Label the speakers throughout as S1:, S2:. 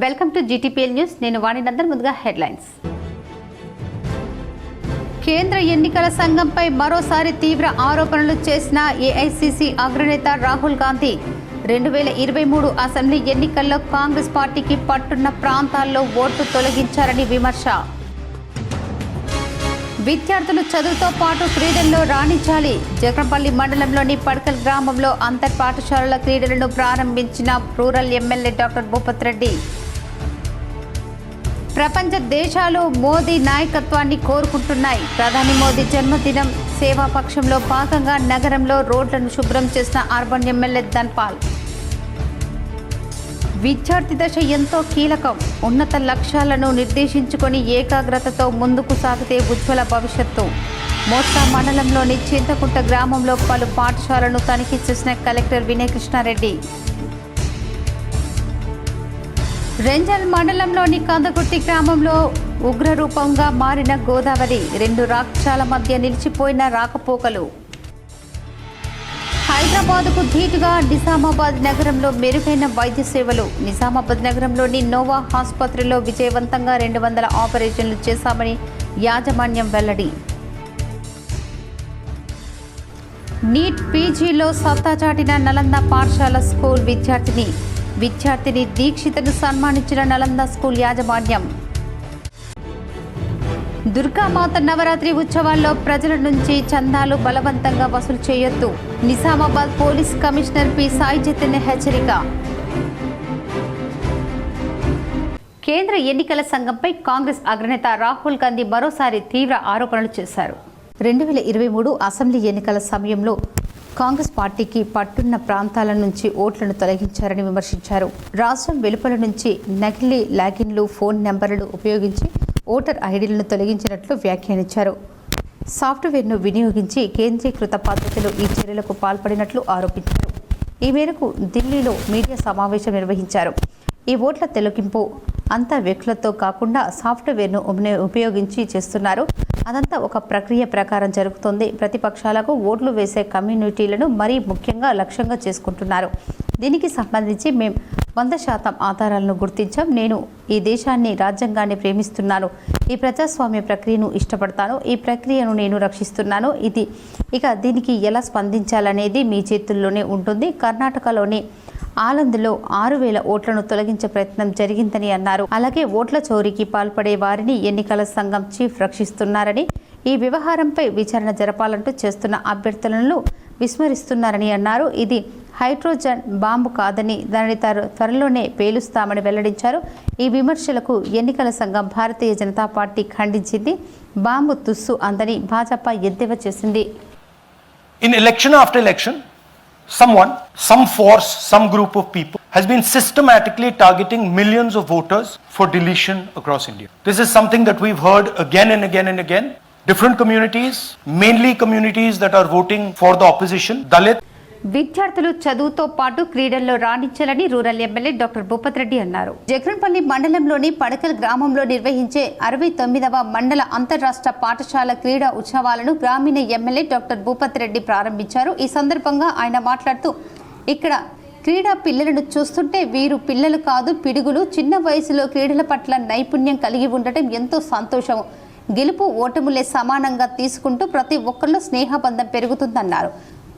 S1: Welcome to GTPL news. నేను వాణినందన్. ముందుగా headlines. కేంద్ర ఎన్నికల సంఘంపై మరోసారి తీవ్ర ఆరోపణలు చేసిన ఏఐసీసీ అగ్రనేత రాహుల్ గాంధీ 2023 అసెంబ్లీ ఎన్నికల్లో కాంగ్రెస్ పార్టీకి పట్టున్న ప్రాంతాల్లో ఓట్లు తొలగించారని విమర్శ. విద్యార్థులు చదువుతో పాటు క్రీడల్లో రాణించాలి. జగన్పల్లి మండలంలోని పడకల్ గ్రామంలో అంతర్ పాఠశాలల క్రీడలను ప్రారంభించిన rural MLA doctor Bhupath Reddy. ప్రపంచ దేశాలు మోదీ నాయకత్వాన్ని కోరుకుంటున్నాయి. ప్రధాని మోదీ జన్మదినం సేవాపక్షంలో భాగంగా నగరంలో రోడ్లను శుభ్రం చేసిన అర్బన్ ఎమ్మెల్యే ధన్పాల్. విద్యార్థి దశ ఎంతో కీలకం. ఉన్నత లక్ష్యాలను నిర్దేశించుకొని ఏకాగ్రతతో ముందుకు సాగితే ఉజ్వల భవిష్యత్తు. మోస్తా మండలంలోని చింతకుంట గ్రామంలో పలు పాఠశాలను తనిఖీ చేసిన కలెక్టర్ వినయ్ కృష్ణారెడ్డి. రెంజల్ మండలంలోని కందగుట్టి గ్రామంలో ఉగ్రరూపంగా మారిన గోదావరి. 2 రాష్ట్రాల మధ్య నిలిచిపోయిన రాకపోకలు. హైదరాబాద్కు ధీటుగా నిజామాబాద్ నగరంలో మెరుగైన వైద్య సేవలు. నిజామాబాద్ నగరంలోని నోవా ఆసుపత్రిలో విజయవంతంగా 200 ఆపరేషన్లు చేశామని యాజమాన్యం వెల్లడి. నీట్ పీజీలో సత్తా చాటిన నలంద పాఠశాల స్కూల్ విద్యార్థిని దీక్షితను సన్మానించిన నలంద స్కూల్ యాజమాన్యం. దుర్గామాత నవరాత్రి ఉత్సవాల్లో ప్రజల నుంచి చందాలు బలవంతంగా వసూలు చేయొద్దు. Nizamabad police commissioner P Sai Chaitanya హెచ్చరిక. కేంద్ర ఎన్నికల సంఘంపై కాంగ్రెస్ అగ్రనేత రాహుల్ గాంధీ మరోసారి తీవ్ర ఆరోపణలు చేశారు. 2023 అసెంబ్లీ ఎన్నికల సమయంలో కాంగ్రెస్ పార్టీకి పట్టున్న ప్రాంతాల నుంచి ఓట్లను తొలగించారని విమర్శించారు. రాష్ట్రం వెలుపల నుంచి నకిలీ లాగిన్లు, ఫోన్ నెంబర్లను ఉపయోగించి ఓటర్ ఐడీలను తొలగించినట్లు వ్యాఖ్యానించారు. సాఫ్ట్వేర్ను వినియోగించి కేంద్రీకృత పద్ధతిలో ఈ చర్యలకు పాల్పడినట్లు ఆరోపించారు. ఈ మేరకు ఢిల్లీలో మీడియా సమావేశం నిర్వహించారు. ఈ ఓట్ల తొలగింపు అంతా వ్యక్తులతో కాకుండా సాఫ్ట్వేర్ను ఉపయోగించి చేస్తున్నారు. అదంతా ఒక ప్రక్రియ ప్రకారం జరుగుతుంది. ప్రతిపక్షాలకు ఓట్లు వేసే కమ్యూనిటీలను మరీ ముఖ్యంగా లక్ష్యంగా చేసుకుంటున్నారు. దీనికి సంబంధించి మేము 100% ఆధారాలను గుర్తించాం. నేను ఈ దేశాన్ని, రాజ్యాంగాన్ని ప్రేమిస్తున్నాను. ఈ ప్రజాస్వామ్య ప్రక్రియను ఇష్టపడతాను. ఈ ప్రక్రియను నేను రక్షిస్తున్నాను. దీనికి ఎలా స్పందించాలనేది మీ చేతుల్లోనే ఉంటుంది. కర్ణాటకలోని ఆనంద్లో 6,000 ఓట్లను తొలగించే ప్రయత్నం జరిగిందని అన్నారు. అలాగే ఓట్ల చోరీకి పాల్పడే వారిని ఎన్నికల సంఘం చీఫ్ రక్షిస్తున్నారని, ఈ వ్యవహారంపై విచారణ జరపాలంటూ చేస్తున్న అభ్యర్థులను విస్మరిస్తున్నారని అన్నారు. ఇది హైడ్రోజన్ బాంబు కాదని, దానిని త్వరలోనే పేలుస్తామని వెల్లడించారు. ఈ విమర్శలకు ఎన్నికల సంఘం భారతీయ జనతా పార్టీ ఖండించింది. బాంబు తుస్సు అందని భాజపా ఎద్దేవా చేసింది.
S2: In election after election, someone, some force, some group of people has been systematically targeting millions of voters for deletion across India. This is something that we've heard again and again and again. Different communities, mainly communities that are voting for the opposition, Dalit.
S1: విద్యార్థులు చదువుతో పాటు క్రీడల్లో రాణించాలని rural MLA doctor Bhupath Reddy అన్నారు. జగన్పల్లి మండలంలోని పడకల్ గ్రామంలో నిర్వహించే 69వ మండల అంతర్రాష్ట్ర పాఠశాల క్రీడా ఉత్సవాలను గ్రామీణ ఎమ్మెల్యే డాక్టర్ భూపత్ రెడ్డి ప్రారంభించారు. ఈ సందర్భంగా ఆయన మాట్లాడుతూ, ఇక్కడ క్రీడా పిల్లలను చూస్తుంటే వీరు పిల్లలు కాదు, పిడుగులు. చిన్న వయసులో క్రీడల పట్ల నైపుణ్యం కలిగి ఉండటం ఎంతో సంతోషం. గెలుపు ఓటములే సమానంగా తీసుకుంటూ ప్రతి ఒక్కరిలో స్నేహబంధం పెరుగుతుందన్నారు.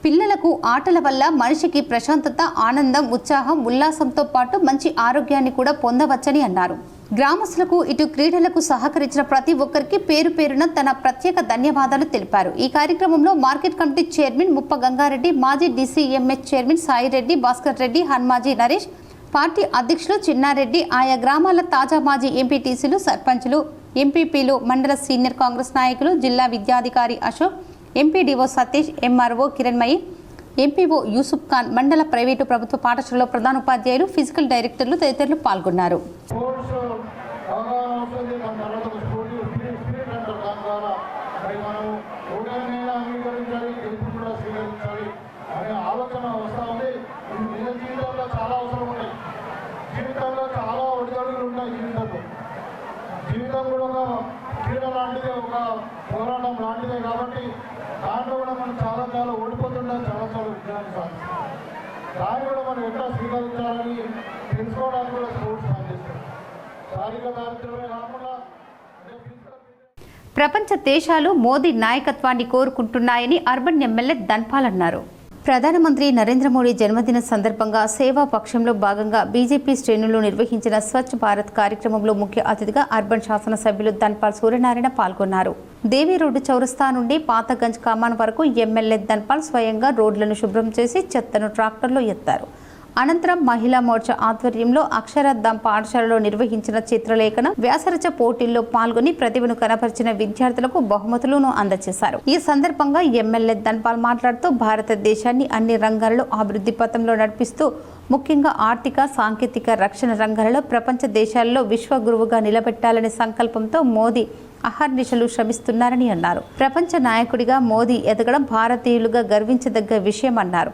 S1: పిల్లలకు ఆటల వల్ల మనిషికి ప్రశాంతత, ఆనందం, ఉత్సాహం, ఉల్లాసంతో పాటు మంచి ఆరోగ్యాన్ని కూడా పొందవచ్చని అన్నారు. గ్రామస్తులకు ఇటు క్రీడలకు సహకరించిన ప్రతి ఒక్కరికి పేరు పేరున తన ప్రత్యేక ధన్యవాదాలు తెలిపారు. ఈ కార్యక్రమంలో మార్కెట్ కమిటీ చైర్మన్ ముప్ప గంగారెడ్డి, మాజీ డీసీఎంహెచ్ చైర్మన్ సాయిరెడ్డి, భాస్కర్ రెడ్డి, హన్మాజీ నరేష్, పార్టీ అధ్యక్షులు చిన్నారెడ్డి, ఆయా గ్రామాల తాజా మాజీ ఎంపీటీసీలు, సర్పంచులు, ఎంపీపీలు, మండల సీనియర్ కాంగ్రెస్ నాయకులు, జిల్లా విద్యాధికారి Ashok, MPDO Satish, MRO Kiranmayi, MPO Yusuf Khan, మండల ప్రైవేటు ప్రభుత్వ పాఠశాలలో ప్రధానోపాధ్యాయులు, ఫిజికల్ డైరెక్టర్లు తదితరులు పాల్గొన్నారు.
S3: జీవితం కూడా ఒక క్రీడ లాంటిదే, ఒక పోరాటం లాంటిదే. కాబట్టి దాంట్లో కూడా మనం చాలా ఓడిపోతుంటాం, చాలా విజయాన్ని సాధిస్తాం. దాన్ని కూడా మనం ఎట్లా స్వీకరించాలని తెలుసుకోవడానికి కూడా స్పోర్ట్స్ పనిచేస్తాం. శారీరక దారిద్ర్యమే కాకుండా
S1: ప్రపంచ దేశాలు మోదీ నాయకత్వాన్ని కోరుకుంటున్నాయని అర్బన్ ఎమ్మెల్యే ధన్పాల్ అన్నారు. ప్రధానమంత్రి నరేంద్ర మోడీ జన్మదిన సందర్భంగా సేవా పక్షంలో భాగంగా బీజేపీ శ్రేణులు నిర్వహించిన స్వచ్ఛ భారత్ కార్యక్రమంలో ముఖ్య అతిథిగా అర్బన్ శాసనసభ్యులు ధన్పాల్ సూర్యనారాయణ పాల్గొన్నారు. దేవీ రోడ్డు చౌరస్తా నుండి పాతగంజ్ కమాన్ వరకు ఎమ్మెల్యే ధన్పాల్ స్వయంగా రోడ్లను శుభ్రం చేసి చెత్తను ట్రాక్టర్లో ఎత్తారు. అనంతరం మహిళా మోర్చా ఆధ్వర్యంలో అక్షరధామ్ పాఠశాలలో నిర్వహించిన చిత్రలేఖన వ్యాసరచ పోటీల్లో పాల్గొని ప్రతిభను కనపరిచిన విద్యార్థులకు బహుమతులను అందజేశారు. ఈ సందర్భంగా ఎమ్మెల్యే ధన్పాల్ మాట్లాడుతూ భారతదేశాన్ని అన్ని రంగాల్లో అభివృద్ధి పథంలో నడిపిస్తూ ముఖ్యంగా ఆర్థిక, సాంకేతిక, రక్షణ రంగాలలో ప్రపంచ దేశాల్లో విశ్వగురువుగా నిలబెట్టాలనే సంకల్పంతో మోదీ అహర్నిశలు శ్రమిస్తున్నారని అన్నారు. ప్రపంచ నాయకుడిగా మోదీ ఎదగడం భారతీయులుగా గర్వించదగ్గ విషయం అన్నారు.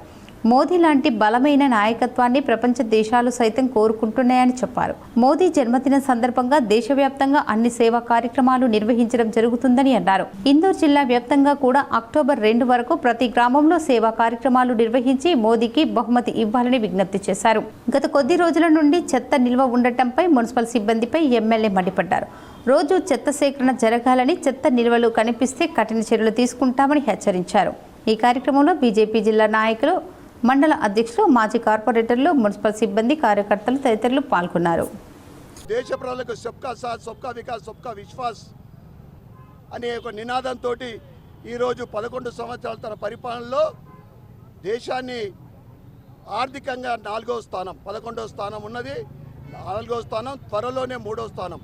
S1: మోదీ లాంటి బలమైన నాయకత్వాన్ని ప్రపంచ దేశాలు సైతం కోరుకుంటున్నాయని చెప్పారు. మోదీ జన్మదిన సందర్భంగా దేశవ్యాప్తంగా అన్ని సేవా కార్యక్రమాలు నిర్వహించడం జరుగుతుందని అన్నారు. ఇందూర్ జిల్లా వ్యాప్తంగా కూడా అక్టోబర్ 2 వరకు ప్రతి గ్రామంలో సేవా కార్యక్రమాలు నిర్వహించి మోదీకి బహుమతి ఇవ్వాలని విజ్ఞప్తి చేశారు. గత కొద్ది రోజుల నుండి చెత్త నిల్వ ఉండటంపై మున్సిపల్ సిబ్బందిపై ఎమ్మెల్యే మండిపడ్డారు. రోజు చెత్త సేకరణ జరగాలని, చెత్త నిల్వలు కనిపిస్తే కఠిన చర్యలు తీసుకుంటామని హెచ్చరించారు. ఈ కార్యక్రమంలో బీజేపీ జిల్లా నాయకులు, మండల అధ్యక్షులు, మాజీ కార్పొరేటర్లు, మున్సిపల్ సిబ్బంది, కార్యకర్తలు తదితరులు పాల్గొన్నారు.
S4: దేశ ప్రజలకు సబ్కా సాత్, సబ్కా వికాస్, సబ్కా విశ్వాస్ అనే ఒక నినాదంతో ఈరోజు 11 సంవత్సరాల తన పరిపాలనలో దేశాన్ని ఆర్థికంగా 4వ స్థానం, 11వ స్థానం ఉన్నది, 4వ స్థానం, త్వరలోనే 3వ స్థానం.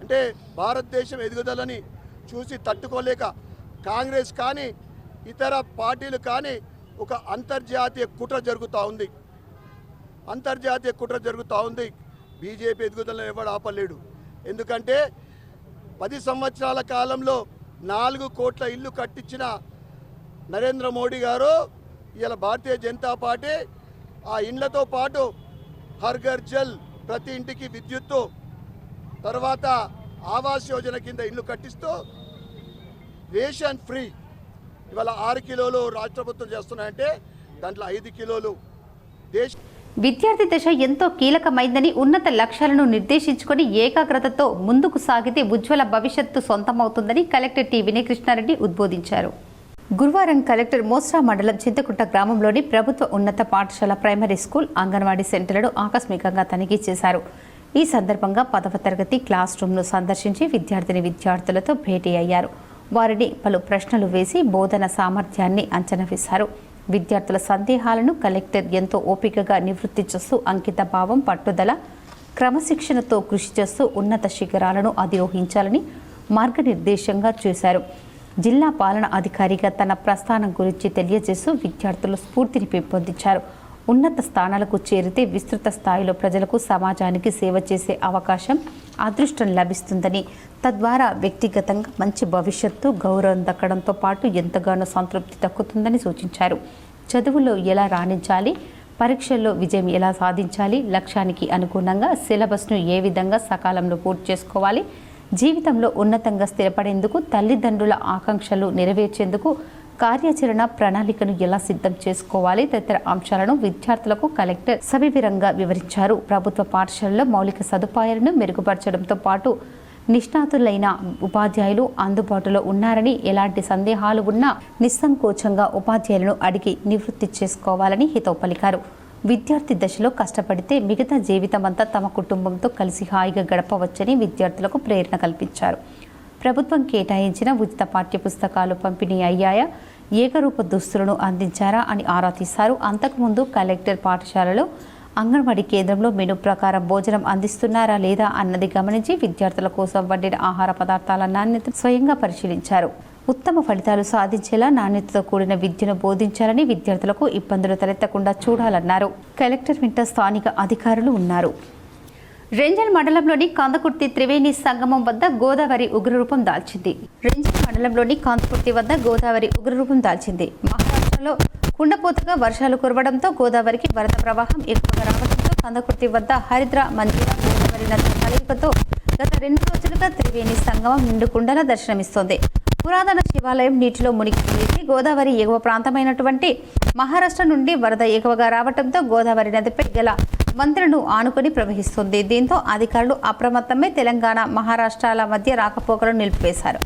S4: అంటే భారతదేశం ఎదుగుదలని చూసి తట్టుకోలేక కాంగ్రెస్ కానీ ఇతర పార్టీలు కానీ ఒక అంతర్జాతీయ కుట్ర జరుగుతూ ఉంది. బీజేపీ ఎదుగుదలను ఎవడు ఆపలేడు. ఎందుకంటే 10 సంవత్సరాల కాలంలో 4 కోట్ల ఇల్లు కట్టించిన నరేంద్ర మోడీ గారు ఇలా భారతీయ జనతా పార్టీ ఆ ఇండ్లతో పాటు హర్ ఘర్ జల్, ప్రతి ఇంటికి విద్యుత్తు, తర్వాత ఆవాస్ యోజన కింద ఇల్లు కట్టిస్తూ రేషన్ ఫ్రీ ఇవాళ 6 కిలోలు రాష్ట్ర ప్రభుత్వం చేస్తున్నాయంటే దాంట్లో 5 కిలోలు
S1: విద్యార్థి దశ ఎంతో కీలకమైందని, ఉన్నత లక్ష్యాలను నిర్దేశించుకొని ఏకాగ్రతతో ముందుకు సాగితే ఉజ్వల భవిష్యత్తు సొంతమవుతుందని కలెక్టర్ టి వినయకృష్ణారెడ్డి ఉద్బోధించారు. గురువారం కలెక్టర్ మోస్రా మండలం చింతకుంట గ్రామంలోని ప్రభుత్వ ఉన్నత పాఠశాల ప్రైమరీ స్కూల్, అంగన్వాడీ సెంటర్లను ఆకస్మికంగా తనిఖీ చేశారు. ఈ సందర్భంగా 10వ తరగతి క్లాస్ రూమ్ను సందర్శించి విద్యార్థులతో భేటీ అయ్యారు. వారిని పలు ప్రశ్నలు వేసి బోధన సామర్థ్యాన్ని అంచనా వేశారు. విద్యార్థుల సందేహాలను కలెక్టర్ ఎంతో ఓపికగా నివృత్తి చేస్తూ అంకిత భావం, పట్టుదల, క్రమశిక్షణతో కృషి చేస్తూ ఉన్నత శిఖరాలను అధిరోహించాలని మార్గనిర్దేశంగా చేశారు. జిల్లా పాలన అధికారిగా తన ప్రస్థానం గురించి తెలియజేస్తూ విద్యార్థుల స్ఫూర్తిని పెంపొందించారు. ఉన్నత స్థానాలకు చేరితే విస్తృత స్థాయిలో ప్రజలకు, సమాజానికి సేవ చేసే అవకాశం, అదృష్టం లభిస్తుందని, తద్వారా వ్యక్తిగతంగా మంచి భవిష్యత్తు, గౌరవం దక్కడంతో పాటు ఎంతగానో సంతృప్తి దక్కుతుందని సూచించారు. చదువులో ఎలా రాణించాలి, పరీక్షల్లో విజయం ఎలా సాధించాలి, లక్ష్యానికి అనుగుణంగా సిలబస్ను ఏ విధంగా సకాలంలో పూర్తి చేసుకోవాలి, జీవితంలో ఉన్నతంగా స్థిరపడేందుకు, తల్లిదండ్రుల ఆకాంక్షలు నెరవేర్చేందుకు కార్యాచరణ ప్రణాళికను ఎలా సిద్ధం చేసుకోవాలి తదితర అంశాలను విద్యార్థులకు కలెక్టర్ సవివరంగా వివరించారు. ప్రభుత్వ పాఠశాలలో మౌలిక సదుపాయాలను మెరుగుపరచడంతో పాటు నిష్ణాతులైన ఉపాధ్యాయులు అందుబాటులో ఉన్నారని, ఎలాంటి సందేహాలు ఉన్నా నిస్సంకోచంగా ఉపాధ్యాయులను అడిగి నివృత్తి చేసుకోవాలని హితవు పలికారు. విద్యార్థి దశలో కష్టపడితే మిగతా జీవితమంతా తమ కుటుంబంతో కలిసి హాయిగా గడపవచ్చని విద్యార్థులకు ప్రేరణ కల్పించారు. ప్రభుత్వం కేటాయించిన ఉచిత పాఠ్యపుస్తకాలు పంపిణీ అయ్యాయా, ఏకరూప దుస్తులను అందించారా అని ఆరా తీశారు. అంతకుముందు కలెక్టర్ పాఠశాలలో అంగన్వాడీ కేంద్రంలో మెనూ ప్రకారం భోజనం అందిస్తున్నారా లేదా అన్నది గమనించి విద్యార్థుల కోసం వండిన ఆహార పదార్థాల నాణ్యత స్వయంగా పరిశీలించారు. ఉత్తమ ఫలితాలు సాధించేలా నాణ్యతతో కూడిన విద్యను బోధించాలని, విద్యార్థులకు ఇబ్బందులు తలెత్తకుండా చూడాలన్నారు. కలెక్టర్ వెంట స్థానిక అధికారులు ఉన్నారు. రెంజల్ మండలంలోని కందకుర్తి త్రివేణి సంగమం వద్ద గోదావరి ఉగ్రరూపం దాల్చింది. రెంజల్ మండలంలోని కందకుర్తి వద్ద గోదావరి ఉగ్రరూపం దాల్చింది. మహారాష్ట్రలో కుండపోతగా వర్షాలు కురవడంతో గోదావరికి వరద ప్రవాహం ఎక్కువగా రావడంతో కందకుర్తి వద్ద హరిద్ర, మంజీరా, గోదావరి నదుల కలయికతో గత 2 రోజులుగా త్రివేణి సంగమం నిండు కుండలా దర్శనమిస్తోంది. పురాతన శివాలయం నీటిలో మునిగిపోయింది. గోదావరి ఎగువ ప్రాంతమైనటువంటి మహారాష్ట్ర నుండి వరద ఎక్కువగా రావడంతో గోదావరి నదిపై గల వంతెనను ఆనుకొని ప్రవహిస్తుంది. దీంతో అధికారులు అప్రమత్తమై తెలంగాణ, మహారాష్ట్రాల మధ్య రాకపోకలను నిలిపివేశారు.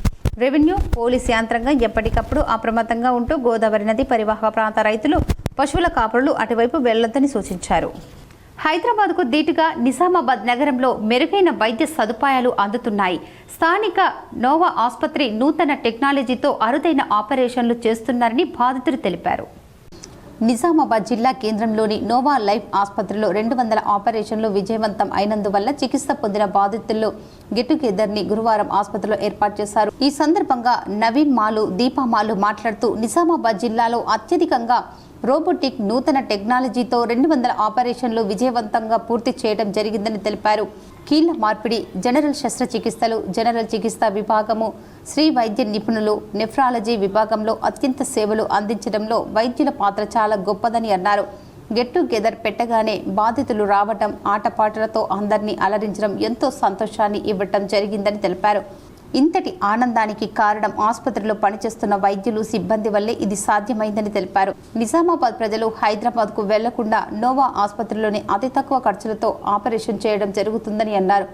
S1: రెవెన్యూ, పోలీస్ యంత్రాంగం ఎప్పటికప్పుడు అప్రమత్తంగా ఉంటూ గోదావరి నది పరివాహక ప్రాంత రైతులు, పశువుల కాపరులు అటువైపు వెళ్లొద్దని సూచించారు. హైదరాబాద్కు దీటుగా నిజామాబాద్ నగరంలో మెరుగైన వైద్య సదుపాయాలు అందుతున్నాయి. స్థానిక నోవా ఆసుపత్రి నూతన టెక్నాలజీతో అరుదైన ఆపరేషన్లు చేస్తున్నారని బాధితులు తెలిపారు. నిజామాబాద్ జిల్లా కేంద్రంలోని నోవా లైఫ్ ఆసుపత్రిలో 200 ఆపరేషన్లు విజయవంతం అయినందువల్ల చికిత్స పొందిన బాధితుల్లో గెట్ టుగెదర్ని గురువారం ఆసుపత్రిలో ఏర్పాటు చేశారు. ఈ సందర్భంగా నవీన్ మాలు, దీపా మాలు మాట్లాడుతూ నిజామాబాద్ జిల్లాలో అత్యధికంగా రోబోటిక్ నూతన టెక్నాలజీతో 200 ఆపరేషన్లు విజయవంతంగా పూర్తి చేయడం జరిగిందని తెలిపారు. కీళ్ల మార్పిడి, జనరల్ శస్త్రచికిత్సలు, జనరల్ చికిత్స విభాగము, శ్రీ వైద్య నిపుణులు, నెఫ్రాలజీ విభాగంలో అత్యంత సేవలు అందించడంలో వైద్యుల పాత్ర చాలా గొప్పదని అన్నారు. గెట్ టుగెదర్ పెట్టగానే బాధితులు రావడం, ఆటపాటలతో అందరినీ అలరించడం ఎంతో సంతోషాన్ని ఇవ్వటం జరిగిందని తెలిపారు. ఇంతటి ఆనందానికి కారణం ఆసుపత్రిలో పనిచేస్తున్న వైద్యులు, సిబ్బంది వల్లే ఇది సాధ్యమైందని తెలిపారు. నిజామాబాద్ ప్రజలు హైదరాబాద్కు వెళ్లకుండా నోవా ఆసుపత్రిలోనే అతి తక్కువ ఖర్చులతో ఆపరేషన్ చేయడం జరుగుతుందని అన్నారు.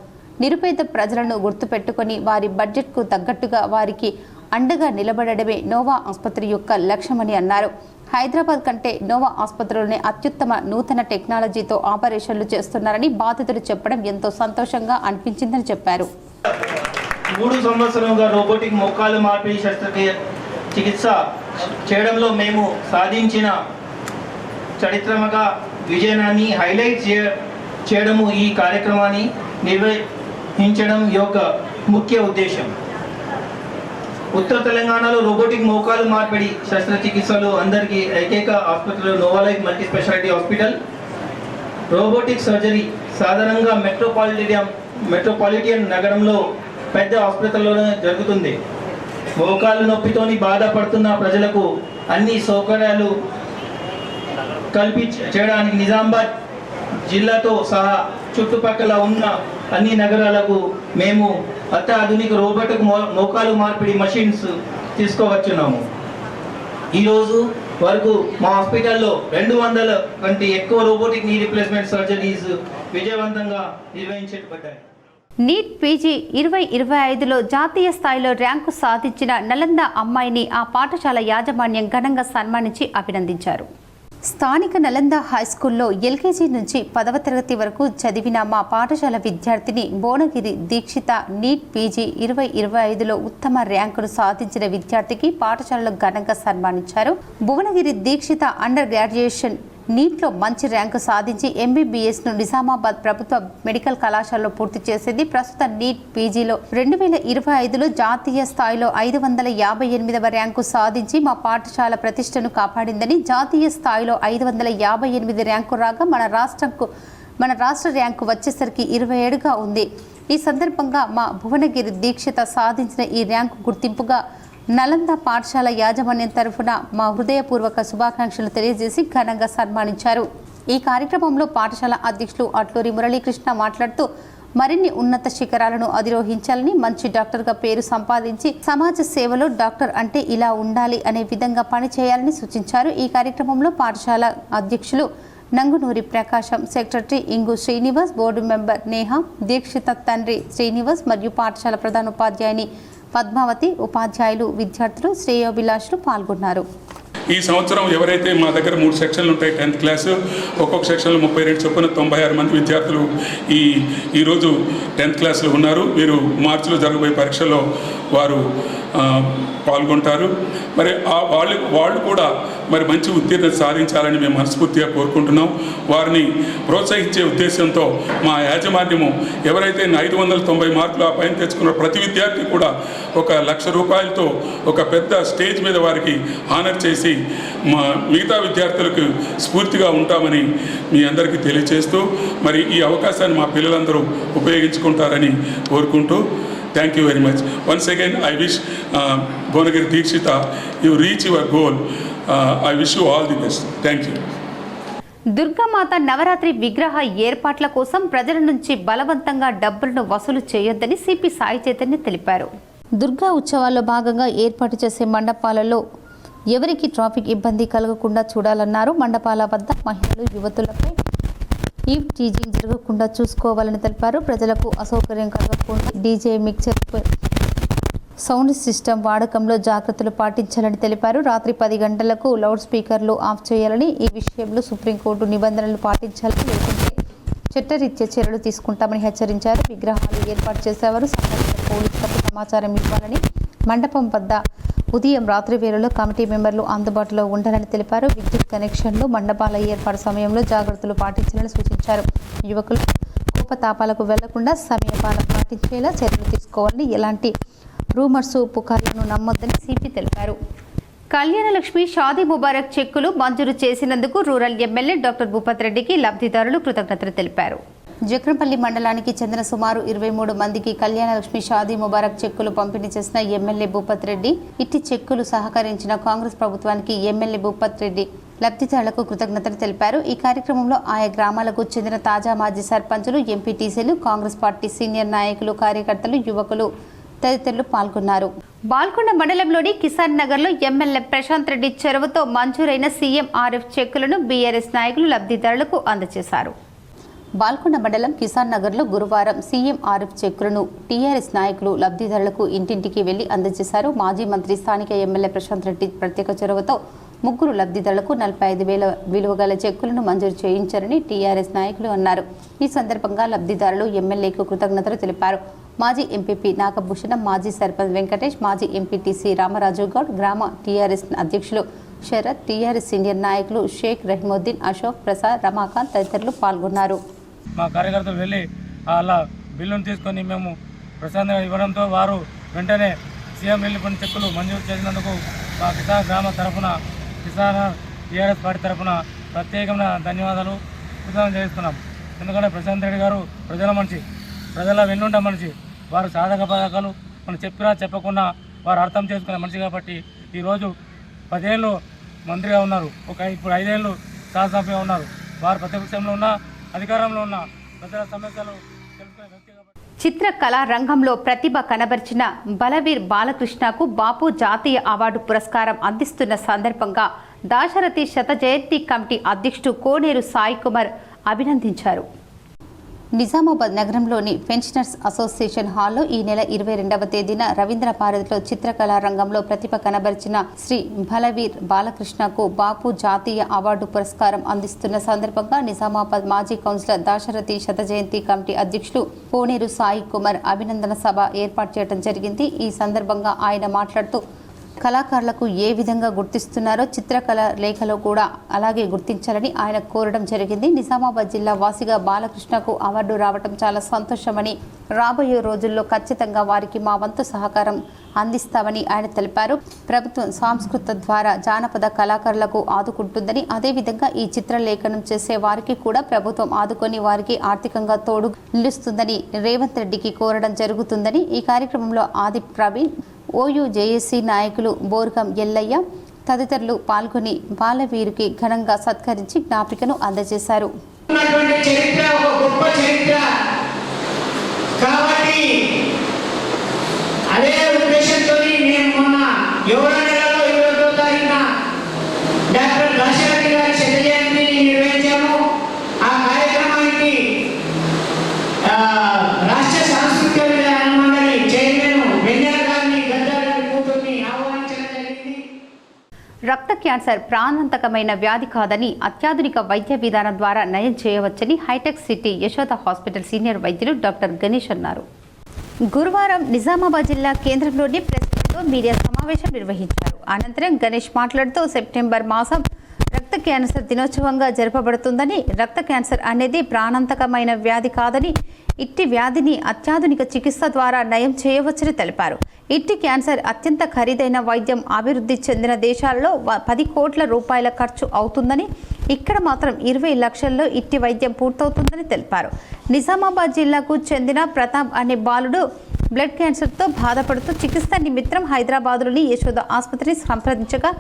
S1: నిరుపేద ప్రజలను గుర్తుపెట్టుకుని వారి బడ్జెట్కు తగ్గట్టుగా వారికి అండగా నిలబడడమే నోవా ఆసుపత్రి యొక్క లక్ష్యమని అన్నారు. హైదరాబాద్ కంటే నోవా ఆసుపత్రిలోనే అత్యుత్తమ నూతన టెక్నాలజీతో ఆపరేషన్లు చేస్తున్నారని బాధితులు చెప్పడం ఎంతో సంతోషంగా అనిపించిందని చెప్పారు.
S5: 3 సంవత్సరాలుగా రోబోటిక్ మోకాలు మార్పిడి శస్త్రచికిత్స చేయడంలో మేము సాధించిన చరిత్రగా విజయాన్ని హైలైట్ చేయడము ఈ కార్యక్రమాన్ని నిర్వహించడం యొక్క ముఖ్య ఉద్దేశం. ఉత్తర తెలంగాణలో రోబోటిక్ మోకాలు మార్పిడి శస్త్రచికిత్సలు అందరికీ ఏకైక ఆసుపత్రిలో Nova life multi speciality hospital. Robotic surgery సాధారణంగా మెట్రోపాలిటన్ నగరంలో పెద్ద ఆసుపత్రుల్లోనే జరుగుతుంది. మోకాలు నొప్పితోని బాధపడుతున్న ప్రజలకు అన్ని సౌకర్యాలు చేయడానికి నిజామాబాద్ జిల్లాతో సహా చుట్టుపక్కల ఉన్న అన్ని నగరాలకు మేము అత్యాధునిక రోబోటిక్ మోకాలు మార్పిడి మషిన్స్ తీసుకువచ్చున్నాము. ఈరోజు వరకు మా హాస్పిటల్లో 200 కంటే ఎక్కువ రోబోటిక్ నీ రీప్లేస్మెంట్ సర్జరీస్ విజయవంతంగా నిర్వహించబడ్డాయి.
S1: నీట్ పీజీ 2025లో జాతీయ స్థాయిలో ర్యాంకు సాధించిన నలంద అమ్మాయిని ఆ పాఠశాల యాజమాన్యం ఘనంగా సన్మానించి అభినందించారు. స్థానిక నలంద హైస్కూల్లో ఎల్కేజీ నుంచి 10వ తరగతి వరకు చదివిన మా పాఠశాల విద్యార్థిని భువనగిరి దీక్షిత నీట్ పీజీ 2025లో ఉత్తమ ర్యాంకును సాధించిన విద్యార్థికి పాఠశాలలో ఘనంగా సన్మానించారు. భువనగిరి దీక్షిత అండర్ గ్రాడ్యుయేషన్ నీట్లో మంచి ర్యాంకు సాధించి ఎంబీబీఎస్ను నిజామాబాద్ ప్రభుత్వ మెడికల్ కళాశాలలో పూర్తి చేసింది. ప్రస్తుత నీట్ పీజీలో 2025లో జాతీయ స్థాయిలో 558వ ర్యాంకు సాధించి మా పాఠశాల ప్రతిష్టను కాపాడిందని, జాతీయ స్థాయిలో 558 ర్యాంకు రాగా మన రాష్ట్ర ర్యాంకు వచ్చేసరికి 27గా ఉంది. ఈ సందర్భంగా మా భువనగిరి దీక్షిత సాధించిన ఈ ర్యాంకు గుర్తింపుగా నలంద పాఠశాల యాజమాన్యం తరఫున మా హృదయపూర్వక శుభాకాంక్షలు తెలియజేసి ఘనంగా సన్మానించారు. ఈ కార్యక్రమంలో పాఠశాల అధ్యక్షులు అట్లూరి మురళీకృష్ణ మాట్లాడుతూ మరిన్ని ఉన్నత శిఖరాలను అధిరోహించాలని, మంచి డాక్టర్గా పేరు సంపాదించి సమాజ సేవలో డాక్టర్ అంటే ఇలా ఉండాలి అనే విధంగా పనిచేయాలని సూచించారు. ఈ కార్యక్రమంలో పాఠశాల అధ్యక్షులు నంగునూరి ప్రకాశం, సెక్రటరీ ఇంగు శ్రీనివాస్, బోర్డు మెంబర్ నేహ, దీక్షిత తండ్రి శ్రీనివాస్ మరియు పాఠశాల ప్రధానోపాధ్యాయుని పద్మావతి, ఉపాధ్యాయులు, విద్యార్థులు, శ్రేయోభిలాషులు పాల్గొన్నారు.
S6: ఈ సంవత్సరం ఎవరైతే మా దగ్గర 3 సెక్షన్లు ఉంటాయి, 10th క్లాసు, ఒక్కొక్క సెక్షన్లో 32 చొప్పున 96 మంది విద్యార్థులు ఈరోజు 10th క్లాస్లో ఉన్నారు. వీరు మార్చిలో జరగబోయే పరీక్షల్లో వారు పాల్గొంటారు. మరి వాళ్ళు కూడా మరి మంచి ఉత్తీర్ణత సాధించాలని మేము మనస్ఫూర్తిగా కోరుకుంటున్నాం. వారిని ప్రోత్సహించే ఉద్దేశంతో మా యాజమాన్యము ఎవరైతే 590 మార్కులు ఆ పైన తెచ్చుకున్న ప్రతి విద్యార్థి కూడా 1,00,000 రూపాయలతో ఒక పెద్ద స్టేజ్ మీద వారికి ఆనర్ చేసి మా మిగతా విద్యార్థులకు స్ఫూర్తిగా ఉంటామని మీ అందరికీ తెలియజేస్తూ మరి ఈ అవకాశాన్ని మా పిల్లలందరూ ఉపయోగించుకుంటారని కోరుకుంటూ thank you very much. Once again I wish Bhuvanagiri Dikshita you reach your goal. I wish you all the best. Thank you.
S1: Durgamata Navratri విగ్రహ ఏర్పాట్ల కోసం ప్రజల నుంచి బలవంతంగా డబ్బులను వసూలు చేయొద్దని సిపి సాయి చైతన్య తెలిపారు. దుర్గా ఉత్సవాల్లో భాగంగా ఏర్పాటు చేసే మండపాలలో ఎవరికి ట్రాఫిక్ ఇబ్బంది కలగకుండా చూడాలన్నారు. మండపాల వద్ద మహిళలు, యువతులపై ఈ టీజింగ్ జరగకుండా చూసుకోవాలని తెలిపారు. ప్రజలకు అసౌకర్యం కలగకుండా డీజే మిక్చర్ సౌండ్ సిస్టమ్ వాడకంలో జాగ్రత్తలు పాటించాలని తెలిపారు. రాత్రి 10 గంటలకు లౌడ్ స్పీకర్లు ఆఫ్ చేయాలని, ఈ విషయంలో సుప్రీంకోర్టు నిబంధనలు పాటించాలని, లేకుంటే చట్టరీత్యా చర్యలు తీసుకుంటామని హెచ్చరించారు. విగ్రహాలు ఏర్పాటు చేసేవారు సంబంధిత పోలీసులకు సమాచారం ఇవ్వాలని, మండపం వద్ద ఉదయం రాత్రి వేళలో కమిటీ మెంబర్లు అందుబాటులో ఉండాలని తెలిపారు. విద్యుత్ కనెక్షన్లు, మండపాల ఏర్పాటు సమయంలో జాగ్రత్తలు పాటించాలని సూచించారు. యువకులు కోపతాపాలకు వెళ్లకుండా సమయపాలన పాటించేలా చర్యలు తీసుకోవాలని, ఎలాంటి రూమర్స్ పుకార్లను నమ్మొద్దని సిపి తెలిపారు. కళ్యాణలక్ష్మి షాదీ ముబారక్ చెక్కులు మంజూరు చేసినందుకు రూరల్ ఎమ్మెల్యే డాక్టర్ భూపత్ రెడ్డికి లబ్ధిదారులు కృతజ్ఞతలు తెలిపారు. జక్రంపల్లి మండలానికి చెందిన సుమారు 23 మందికి కళ్యాణలక్ష్మి షాదీ ముబారక్ చెక్కులు పంపిణీ చేసిన ఎమ్మెల్యే భూపత్ రెడ్డి, ఇట్టి చెక్కులు సహకరించిన కాంగ్రెస్ ప్రభుత్వానికి ఎమ్మెల్యే భూపత్ రెడ్డి లబ్ధిదారులకు కృతజ్ఞతలు తెలిపారు. ఈ కార్యక్రమంలో ఆయా గ్రామాలకు చెందిన తాజా మాజీ సర్పంచులు, ఎంపీటీసీలు, కాంగ్రెస్ పార్టీ సీనియర్ నాయకులు, కార్యకర్తలు, యువకులు తదితరులు పాల్గొన్నారు. బాల్కొండ మండలంలోని కిసాన్ నగర్లో ఎమ్మెల్యే ప్రశాంత్ రెడ్డి చొరవతో మంజూరైన సీఎంఆర్ఎఫ్ చెక్కులను బీఆర్ఎస్ నాయకులు లబ్ధిదారులకు అందజేశారు. బాల్కొండ మండలం కిసాన్ నగర్లో గురువారం సీఎంఆర్ఎఫ్ చెక్కులను టీఆర్ఎస్ నాయకులు లబ్ధిదారులకు ఇంటింటికి వెళ్లి అందజేశారు. మాజీ మంత్రి స్థానిక ఎమ్మెల్యే ప్రశాంత్ రెడ్డి ప్రత్యేక చొరవతో 3 లబ్ధిదారులకు 45,000 విలువ గల చెక్కులను మంజూరు చేయించారని టీఆర్ఎస్ నాయకులు అన్నారు. ఈ సందర్భంగా లబ్ధిదారులు ఎమ్మెల్యేకు కృతజ్ఞతలు తెలిపారు. మాజీ ఎంపీపీ నాగభూషణం, మాజీ సర్పంచ్ వెంకటేష్, మాజీ ఎంపీటీసీ రామరాజు గౌడ్, గ్రామ టీఆర్ఎస్ అధ్యక్షులు శరత్, టీఆర్ఎస్ సీనియర్ నాయకులు షేక్ రహీముద్దీన్, అశోక్ ప్రసాద్, రమాకాంత్ తదితరులు పాల్గొన్నారు.
S7: మా కార్యకర్తలు వెళ్ళి అలా బిల్లును తీసుకొని మేము ప్రశాంతంగా ఇవ్వడంతో వారు వెంటనే సీఎం రిలీఫ్ చెక్కులు మంజూరు చేసినందుకు మా కిసాన్ గ్రామ తరఫున, కిసాన్ టీఆర్ఎస్ పార్టీ తరఫున ప్రత్యేకమైన ధన్యవాదాలు కృతజ్ఞతలు చేస్తున్నాం. ఎందుకంటే ప్రశాంత్ రెడ్డి గారు ప్రజల మనిషి, ప్రజల వెన్నుంట మనిషి. వారు సాధక పథకాలు మనం చెప్పినా చెప్పకుండా వారు అర్థం చేసుకునే మనిషి కాబట్టి ఈరోజు 10 ఏళ్ళు మంత్రిగా ఉన్నారు, ఇప్పుడు 5 ఏళ్ళు శాసనసభ్యుగా ఉన్నారు. వారు ప్రతిపక్షంలో ఉన్న, అధికారంలో ఉన్న ప్రజల సమస్యలు తెలుసుకునే వ్యక్తి కాబట్టి.
S1: చిత్రకళా రంగంలో ప్రతిభ కనబర్చిన బలవీర్ బాలకృష్ణకు బాపు జాతీయ అవార్డు పురస్కారం అందిస్తున్న సందర్భంగా దాశరథి శత జయంతి కమిటీ అధ్యక్షుడు కోనేరు సాయి కుమార్ అభినందించారు. నిజామాబాద్ నగరంలోని పెన్షనర్స్ అసోసియేషన్ హాల్లో ఈ నెల 22వ తేదీన రవీంద్ర భారతిలో చిత్రకళా రంగంలో ప్రతిభ కనబరిచిన శ్రీ బలవీర్ బాలకృష్ణకు బాపు జాతీయ అవార్డు పురస్కారం అందిస్తున్న సందర్భంగా నిజామాబాద్ మాజీ కౌన్సిలర్ దాశరథి శత జయంతి కమిటీ అధ్యక్షులు కోనేరు సాయి కుమార్ అభినందన సభ ఏర్పాటు చేయడం జరిగింది. ఈ సందర్భంగా ఆయన మాట్లాడుతూ కళాకారులకు ఏ విధంగా గుర్తిస్తున్నారో చిత్రకళ లేఖలో కూడా అలాగే గుర్తించాలని ఆయన కోరడం జరిగింది. నిజామాబాద్ జిల్లా వాసిగా బాలకృష్ణకు అవార్డు రావడం చాలా సంతోషమని, రాబోయే రోజుల్లో ఖచ్చితంగా వారికి మా వంతు సహకారం అందిస్తామని ఆయన తెలిపారు. ప్రభుత్వం సంస్కృత ద్వారా జానపద కళాకారులకు ఆదుకుంటుందని, అదేవిధంగా ఈ చిత్రలేఖనం చేసే వారికి కూడా ప్రభుత్వం ఆదుకొని వారికి ఆర్థికంగా తోడు నిలుస్తుందని రేవంత్ రెడ్డికి కోరడం జరుగుతుందని ఈ కార్యక్రమంలో ఆది ప్రవీణ్, ఓయూ జేఏసీ నాయకులు బోర్గం ఎల్లయ్య తదితరులు పాల్గొని బాలవీరుకి ఘనంగా సత్కరించి జ్ఞాపికను అందజేశారు. రక్త క్యాన్సర్ ప్రాణాంతకమైన వ్యాధి కాదని, అత్యాధునిక వైద్య విధానం ద్వారా నయం చేయవచ్చని హైటెక్ సిటీ యశోద హాస్పిటల్ సీనియర్ వైద్యులు డాక్టర్ గణేష్ అన్నారు. గురువారం నిజామాబాద్ జిల్లా కేంద్రంలోని ప్రెస్ క్లబ్లో మీడియా సమావేశం నిర్వహించారు. అనంతరం గణేష్ మాట్లాడుతూ సెప్టెంబర్ మాసం రక్త క్యాన్సర్ దినోత్సవంగా జరపబడుతుందని, రక్త క్యాన్సర్ అనేది ప్రాణాంతకమైన వ్యాధి కాదని, ఇట్టి వ్యాధిని అత్యాధునిక చికిత్స ద్వారా నయం చేయవచ్చని తెలిపారు. ఇట్టి క్యాన్సర్ అత్యంత ఖరీదైన వైద్యం అభివృద్ధి చెందిన దేశాల్లో 10 కోట్ల రూపాయల ఖర్చు అవుతుందని, ఇక్కడ మాత్రం 20 లక్షల్లో ఇట్టి వైద్యం పూర్తవుతుందని తెలిపారు. నిజామాబాద్ జిల్లాకు చెందిన ప్రతాప్ అనే బాలుడు బ్లడ్ క్యాన్సర్తో బాధపడుతూ చికిత్స నిమిత్తం హైదరాబాద్లోని యశోద ఆసుపత్రిని సంప్రదించగా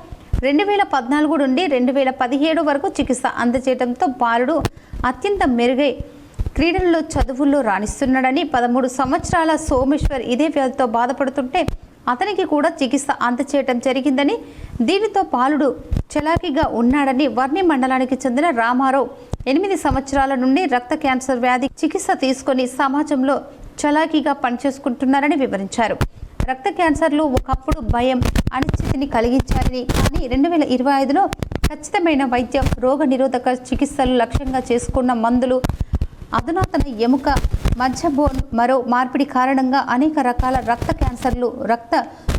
S1: 2014 నుండి 2017 వరకు చికిత్స అందజేయడంతో బాలుడు అత్యంత మెరుగై క్రీడల్లో చదువుల్లో రాణిస్తున్నాడని, 13 సంవత్సరాల సోమేశ్వర్ ఇదే వ్యాధితో బాధపడుతుంటే అతనికి కూడా చికిత్స అందచేయడం జరిగిందని, దీనితో బాలుడు చలాకీగా ఉన్నాడని వర్ణి మండలానికి చెందిన రామారావు 8 సంవత్సరాల నుండి రక్త క్యాన్సర్ వ్యాధి చికిత్స తీసుకొని సమాజంలో చలాకీగా పనిచేసుకుంటున్నారని వివరించారు. రక్త క్యాన్సర్లు ఒకప్పుడు భయం, అనిశ్చితిని కలిగించారని, కానీ 2025లో ఖచ్చితమైన వైద్యం, రోగ నిరోధక చికిత్సలు లక్ష్యంగా చేసుకున్న మందులు, అధునాతన ఎముక, మధ్య బోన్ మరో మార్పిడి కారణంగా అనేక రకాల రక్త క్యాన్సర్లు రక్త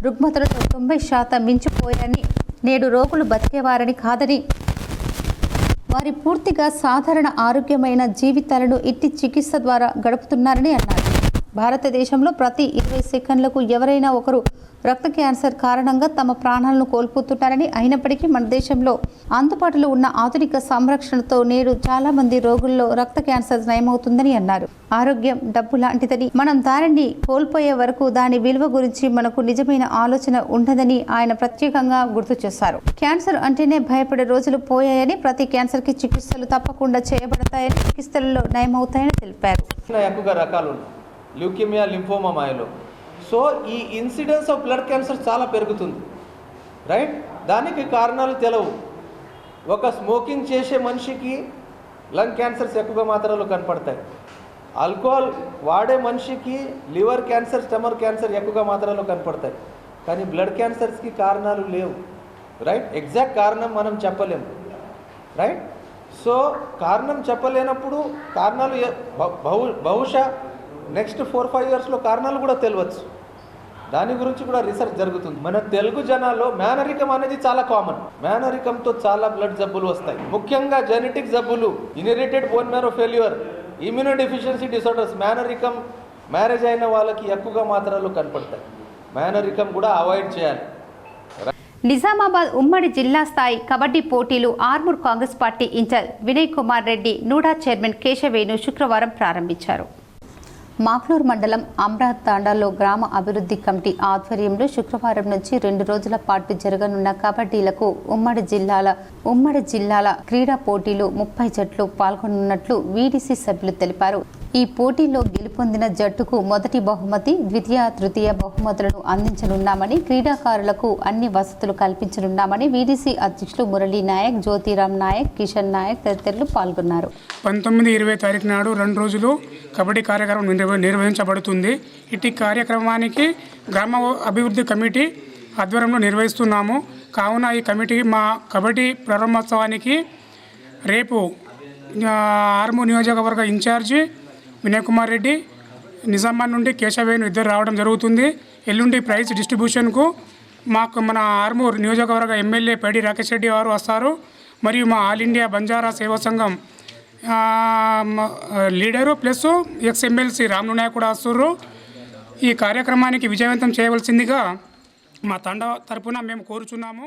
S1: రుగ్మతలతో 90% మించిపోయారని, నేడు రోగులు బతికేవారని కాదని, వారి పూర్తిగా సాధారణ ఆరోగ్యమైన జీవితాలను ఇట్టి చికిత్స ద్వారా గడుపుతున్నారని అన్నారు. భారతదేశంలో ప్రతి 20 సెకండ్లకు ఎవరైనా ఒకరు రక్త క్యాన్సర్ కారణంగా తమ ప్రాణాలను కోల్పోతున్నారని, అయినప్పటికీ మన దేశంలో అందుబాటులో ఉన్న ఆధునిక సంరక్షణతో నేడు చాలా మంది రోగుల్లో రక్త క్యాన్సర్ నయమవుతుందని అన్నారు. ఆరోగ్యం డబ్బు లాంటిదని, మనం దానిని కోల్పోయే వరకు దాని విలువ గురించి మనకు నిజమైన ఆలోచన ఉండదని ఆయన ప్రత్యేకంగా గుర్తు చేశారు. క్యాన్సర్ అంటేనే భయపడే రోజులు పోయాయని, ప్రతి క్యాన్సర్కి చికిత్సలు తప్పకుండా చేయబడతాయని, చికిత్సలలో నయమవుతాయని తెలిపారు.
S8: ఎక్కువగా రకాలు ల్యూకేమియా, లింఫోమా, మాయలో. సో ఈ ఇన్సిడెన్స్ ఆఫ్ బ్లడ్ క్యాన్సర్ చాలా పెరుగుతుంది, రైట్? దానికి కారణాలు తెలవు. ఒక స్మోకింగ్ చేసే మనిషికి లంగ్ క్యాన్సర్స్ ఎక్కువగా మాత్రలో కనపడతాయి. ఆల్కహాల్ వాడే మనిషికి లివర్ క్యాన్సర్, స్టమక్ క్యాన్సర్ ఎక్కువగా మాత్రలో కనపడతాయి. కానీ బ్లడ్ క్యాన్సర్స్కి కారణాలు లేవు, రైట్? ఎగ్జాక్ట్ కారణం మనం చెప్పలేము, రైట్? సో కారణం చెప్పలేనప్పుడు కారణాలు బహుశా నెక్స్ట్ 4-5 ఇయర్స్లో కారణాలు కూడా తెలియవచ్చు. దాని గురించి కూడా రీసెర్చ్ జరుగుతుంది. మన తెలుగు జనాల్లో మేనరికం అనేది చాలా కామన్. మేనరికంతో చాలా బ్లడ్ జబ్బులు వస్తాయి, ముఖ్యంగా జెనెటిక్ జబ్బులు, inherited bone marrow failure, immunodeficiency disorders. మేనరికం మ్యారేజ్ అయిన వాళ్ళకి ఎక్కువగా మాత్రలు కనపడతాయి. మేనరికం కూడా అవాయిడ్ చేయాలి.
S1: నిజామాబాద్ ఉమ్మడి జిల్లా స్థాయి కబడ్డీ పోటీలు Armoor Congress party in charge Vinay Kumar Reddy, NUDA chairman Keshavenu శుక్రవారం ప్రారంభించారు. మాక్లూర్ మండలం అమ్రాత్ తాండాలో గ్రామ అభివృద్ధి కమిటీ ఆధ్వర్యంలో శుక్రవారం నుంచి 2 రోజుల పాటు జరగనున్న కబడ్డీలకు ఉమ్మడి జిల్లాల క్రీడా పోటీలు 30 జట్లు పాల్గొనున్నట్లు వీడీసీ సభ్యులు తెలిపారు. ఈ పోటీలో గెలుపొందిన జట్టుకు మొదటి బహుమతి, ద్వితీయ, తృతీయ బహుమతులను అందించనున్నామని, క్రీడాకారులకు అన్ని వసతులు కల్పించనున్నామని వీడీసీ అధ్యక్షులు మురళీ నాయక్, జ్యోతిరామ్ నాయక్, కిషన్ నాయక్ తదితరులు పాల్గొన్నారు.
S9: 19-20 తారీఖు నాడు 2 రోజులు కబడ్డీ కార్యక్రమం నిర్వహించబడుతుంది. ఇట్టి కార్యక్రమానికి గ్రామ అభివృద్ధి కమిటీ ఆధ్వర్యంలో నిర్వహిస్తున్నాము. కావున ఈ కమిటీ మా కబడ్డీ ప్రారంభోత్సవానికి రేపు ఆర్మూర్ నియోజకవర్గ ఇన్ఛార్జి వినయ్ కుమార్ రెడ్డి, నిజామాబాద్ నుండి కేశవేణు ఇద్దరు రావడం జరుగుతుంది. ఎల్లుండి ప్రైజ్ డిస్ట్రిబ్యూషన్కు మన ఆర్మూర్ నియోజకవర్గ ఎమ్మెల్యే పైడి రాకేష్ రెడ్డి వారు వస్తారు. మరియు మా ఆల్ ఇండియా బంజారా సేవా సంఘం లీడరు ప్లస్ ఎక్స్ఎమ్మెల్సీ రామ్ను నాయక్ కూడా వస్తుర్రు. ఈ కార్యక్రమానికి విజయవంతం చేయవలసిందిగా మా తండ తరపున మేము కోరుచున్నాము.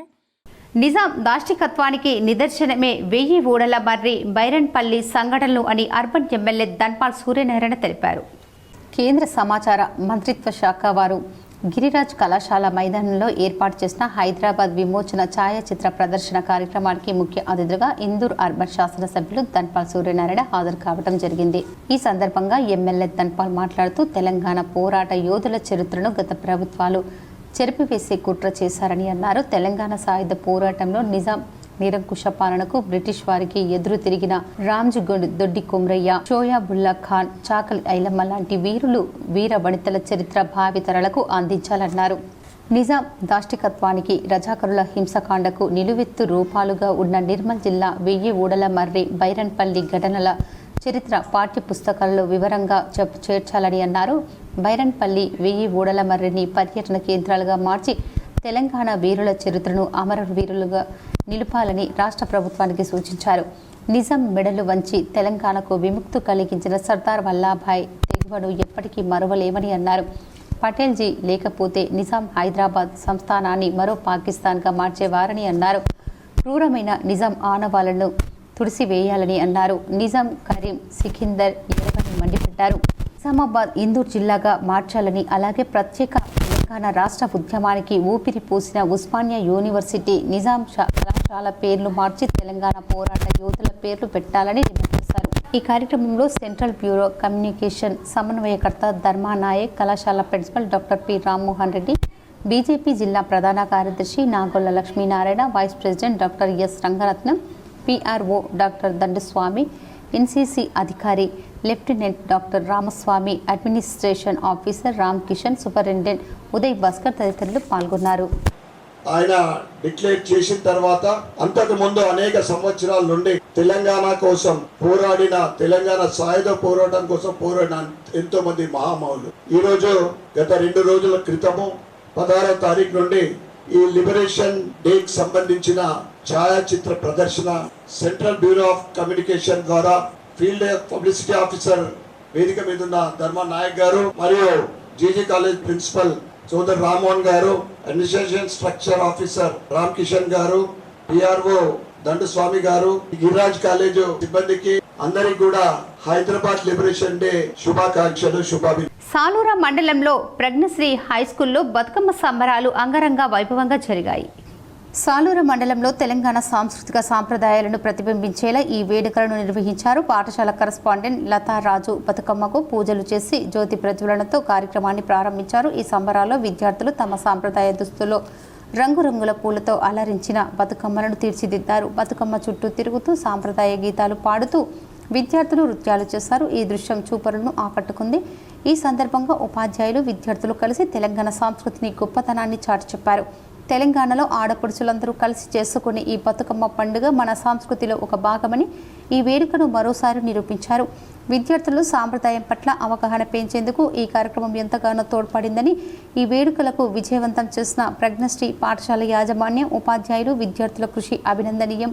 S1: నిజాం దాష్టికత్వానికి నిదర్శనమే 1000 ఊడల మర్రి బైరన్పల్లి సంఘటనలు అని అర్బన్ ఎమ్మెల్యే ధన్పాల్ సూర్యనారాయణ తెలిపారు. కేంద్ర సమాచార మంత్రిత్వ శాఖ వారు గిరిరాజ్ కళాశాల మైదానంలో ఏర్పాటు చేసిన హైదరాబాద్ విమోచన ఛాయాచిత్ర ప్రదర్శన కార్యక్రమానికి ముఖ్య అతిథులుగా ఇందూర్ అర్బన్ శాసనసభ్యులు ధన్పాల్ సూర్యనారాయణ హాజరు కావడం జరిగింది. ఈ సందర్భంగా ఎమ్మెల్యే ధన్పాల్ మాట్లాడుతూ తెలంగాణ పోరాట యోధుల చరిత్రను గత ప్రభుత్వాలు చెరిపివేసే కుట్ర చేశారని అన్నారు. తెలంగాణ సాయుధ పోరాటంలో నిజాం నిరంకుశ పాలనకు బ్రిటిష్ వారికి ఎదురు తిరిగిన రామ్జీగొండ్, దొడ్డి కొమ్రయ్య, షోయాబుల్లా ఖాన్, చాకలి ఐలమ్మ లాంటి వీర వనితల చరిత్ర భావితరాలకు అందించాలన్నారు. నిజాం దాష్టికత్వానికి, రజాకరుల హింసకాండకు నిలువెత్తు రూపాలుగా ఉన్న నిర్మల్ జిల్లా 1000 ఊడల మర్రి బైరన్పల్లి ఘటనల చరిత్ర పాఠ్య పుస్తకాల్లో వివరంగా చేర్చాలని అన్నారు. బైరన్పల్లి 1000 ఊడల మర్రిని పర్యటన కేంద్రాలుగా మార్చి తెలంగాణ వీరుల చరిత్రను అమరవీరులుగా నిలుపాలని రాష్ట్ర ప్రభుత్వానికి సూచించారు. నిజాం మెడలు వంచి తెలంగాణకు విముక్తి కలిగించిన సర్దార్ వల్లభాయ్ తెగువను ఎప్పటికీ మరువలేమని అన్నారు. పటేల్జీ లేకపోతే నిజాం హైదరాబాద్ సంస్థానాన్ని మరో పాకిస్తాన్గా మార్చేవారని అన్నారు. క్రూరమైన నిజాం ఆనవాళ్లను తుడిసివేయాలని అన్నారు. నిజాం, కరీం, సికిందర్ ఎరగని మండిపడ్డారు. నిజామాబాద్ ఇందూర్ జిల్లాగా మార్చాలని, అలాగే ప్రత్యేక తెలంగాణ రాష్ట్ర ఉద్యమానికి ఊపిరి పోసిన ఉస్మానియా యూనివర్సిటీ, నిజాం కళాశాల పేర్లు మార్చి తెలంగాణ పోరాట యోధుల పేర్లు పెట్టాలని డిమాండ్ చేశారు. ఈ కార్యక్రమంలో సెంట్రల్ బ్యూరో కమ్యూనికేషన్ సమన్వయకర్త ధర్మా నాయక్, కళాశాల principal doctor P Rammohan Reddy, BJP జిల్లా ప్రధాన కార్యదర్శి Nagolla Lakshminarayana, vice president doctor S Rangaratnam, PRO doctor Dandaswamy, NCC అధికారి lieutenant doctor Ramaswamy, administration officer Ram Kishan, superintendent Uday Bhaskar తదితరులు పాల్గొన్నారు.
S4: ఆయన డిక్లేర్ చేసిన తర్వాత అంతకు ముందు అనేక సంవత్సరాల నుండి తెలంగాణ కోసం పోరాడిన, తెలంగాణ సాయుధ పోరాటం కోసం పోరాడిన ఎంతో మంది మహామౌలు ఈ రోజు గత 2 రోజుల క్రితము 16వ తారీఖు నుండి ఈ లిబరేషన్ డేకి సంబంధించిన ఛాయాచిత్ర ప్రదర్శన సెంట్రల్ బ్యూరో ఆఫ్ కమ్యూనికేషన్ ద్వారా ఫీల్డ్ పబ్లిసిటీ ఆఫీసర్ వేదిక మీద ఉన్న ధర్మ నాయక్ గారు మరియు జీజీ కాలేజ్ ప్రిన్సిపల్ సోదర్ రామ్మోహన్ గారు, administration structure officer Ram Kishan గారు, పిఆర్ఓ దండస్వామి గారు, గిరిరాజ్ కాలేజ్ సిబ్బందికి అందరికి కూడా హైదరాబాద్ లిబరేషన్ డే శుభాకాంక్షలు, శుభాభి.
S1: సాలూరా మండలంలో ప్రజ్ఞశ్రీ హైస్కూల్లో బతుకమ్మ సంబరాలు అంగరంగ వైభవంగా జరిగాయి. సాలూరు మండలంలో తెలంగాణ సాంస్కృతిక సాంప్రదాయాలను ప్రతిబింబించేలా ఈ వేడుకలను నిర్వహించారు. పాఠశాల కరస్పాండెంట్ లతారాజు బతుకమ్మకు పూజలు చేసి జ్యోతి ప్రజ్వలనతో కార్యక్రమాన్ని ప్రారంభించారు. ఈ సంబరాల్లో విద్యార్థులు తమ సాంప్రదాయ దుస్తుల్లో రంగురంగుల పూలతో అలరించిన బతుకమ్మలను తీర్చిదిద్దారు. బతుకమ్మ చుట్టూ తిరుగుతూ సాంప్రదాయ గీతాలు పాడుతూ విద్యార్థులు నృత్యాలు చేశారు. ఈ దృశ్యం చూపరులను ఆకట్టుకుంది. ఈ సందర్భంగా ఉపాధ్యాయులు, విద్యార్థులు కలిసి తెలంగాణ సంస్కృతిని గొప్పతనాన్ని చాటి చెప్పారు. తెలంగాణలో ఆడపడుచులందరూ కలిసి చేసుకునే ఈ బతుకమ్మ పండుగ మన సంస్కృతిలో ఒక భాగమని ఈ వేడుకను మరోసారి నిరూపించారు. విద్యార్థులు సాంప్రదాయం పట్ల అవగాహన పెంచేందుకు ఈ కార్యక్రమం ఎంతగానో తోడ్పడిందని, ఈ వేడుకలకు విజయవంతం చేసిన ప్రజ్ఞశ్రీ పాఠశాల యాజమాన్యం, ఉపాధ్యాయులు, విద్యార్థుల కృషి అభినందనీయం.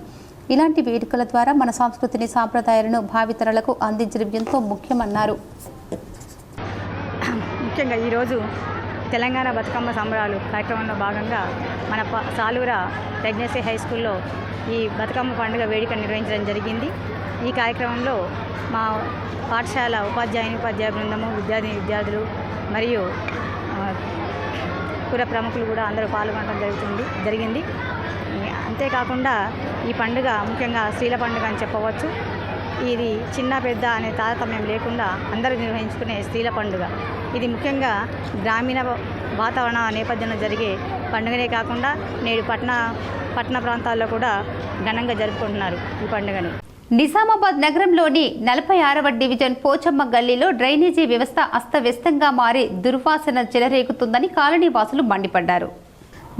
S1: ఇలాంటి వేడుకల ద్వారా మన సంస్కృతిని, సాంప్రదాయాలను భావితరాలకు అందించడం ఎంతో ముఖ్యమన్నారు.
S10: ముఖ్యంగా ఈరోజు తెలంగాణ బతుకమ్మ సంబరాలు కార్యక్రమంలో భాగంగా మన సాలూరా ప్రెగ్నెన్సీ హై స్కూల్లో ఈ బతుకమ్మ పండుగ వేడుక నిర్వహించడం జరిగింది. ఈ కార్యక్రమంలో మా పాఠశాల ఉపాధ్యాయ బృందము, విద్యార్థులు మరియు పుర ప్రముఖులు కూడా అందరూ పాల్గొనడం జరిగింది. అంతేకాకుండా ఈ పండుగ ముఖ్యంగా స్త్రీల పండుగ అని చెప్పవచ్చు. ఇది చిన్న పెద్ద అనే తారతమ్యం లేకుండా అందరూ నిర్వహించుకునే స్త్రీల పండుగ. ఇది ముఖ్యంగా గ్రామీణ వాతావరణ నేపథ్యంలో జరిగే పండుగనే కాకుండా నేడు పట్టణ ప్రాంతాల్లో కూడా ఘనంగా జరుపుకుంటున్నారు ఈ పండుగని.
S1: నిజామాబాద్ నగరంలోని 46వ డివిజన్ పోచమ్మ గల్లీలో డ్రైనేజీ వ్యవస్థ అస్తవ్యస్తంగా మారి దుర్వాసన చెలరేగుతుందని కాలనీ వాసులు మండిపడ్డారు.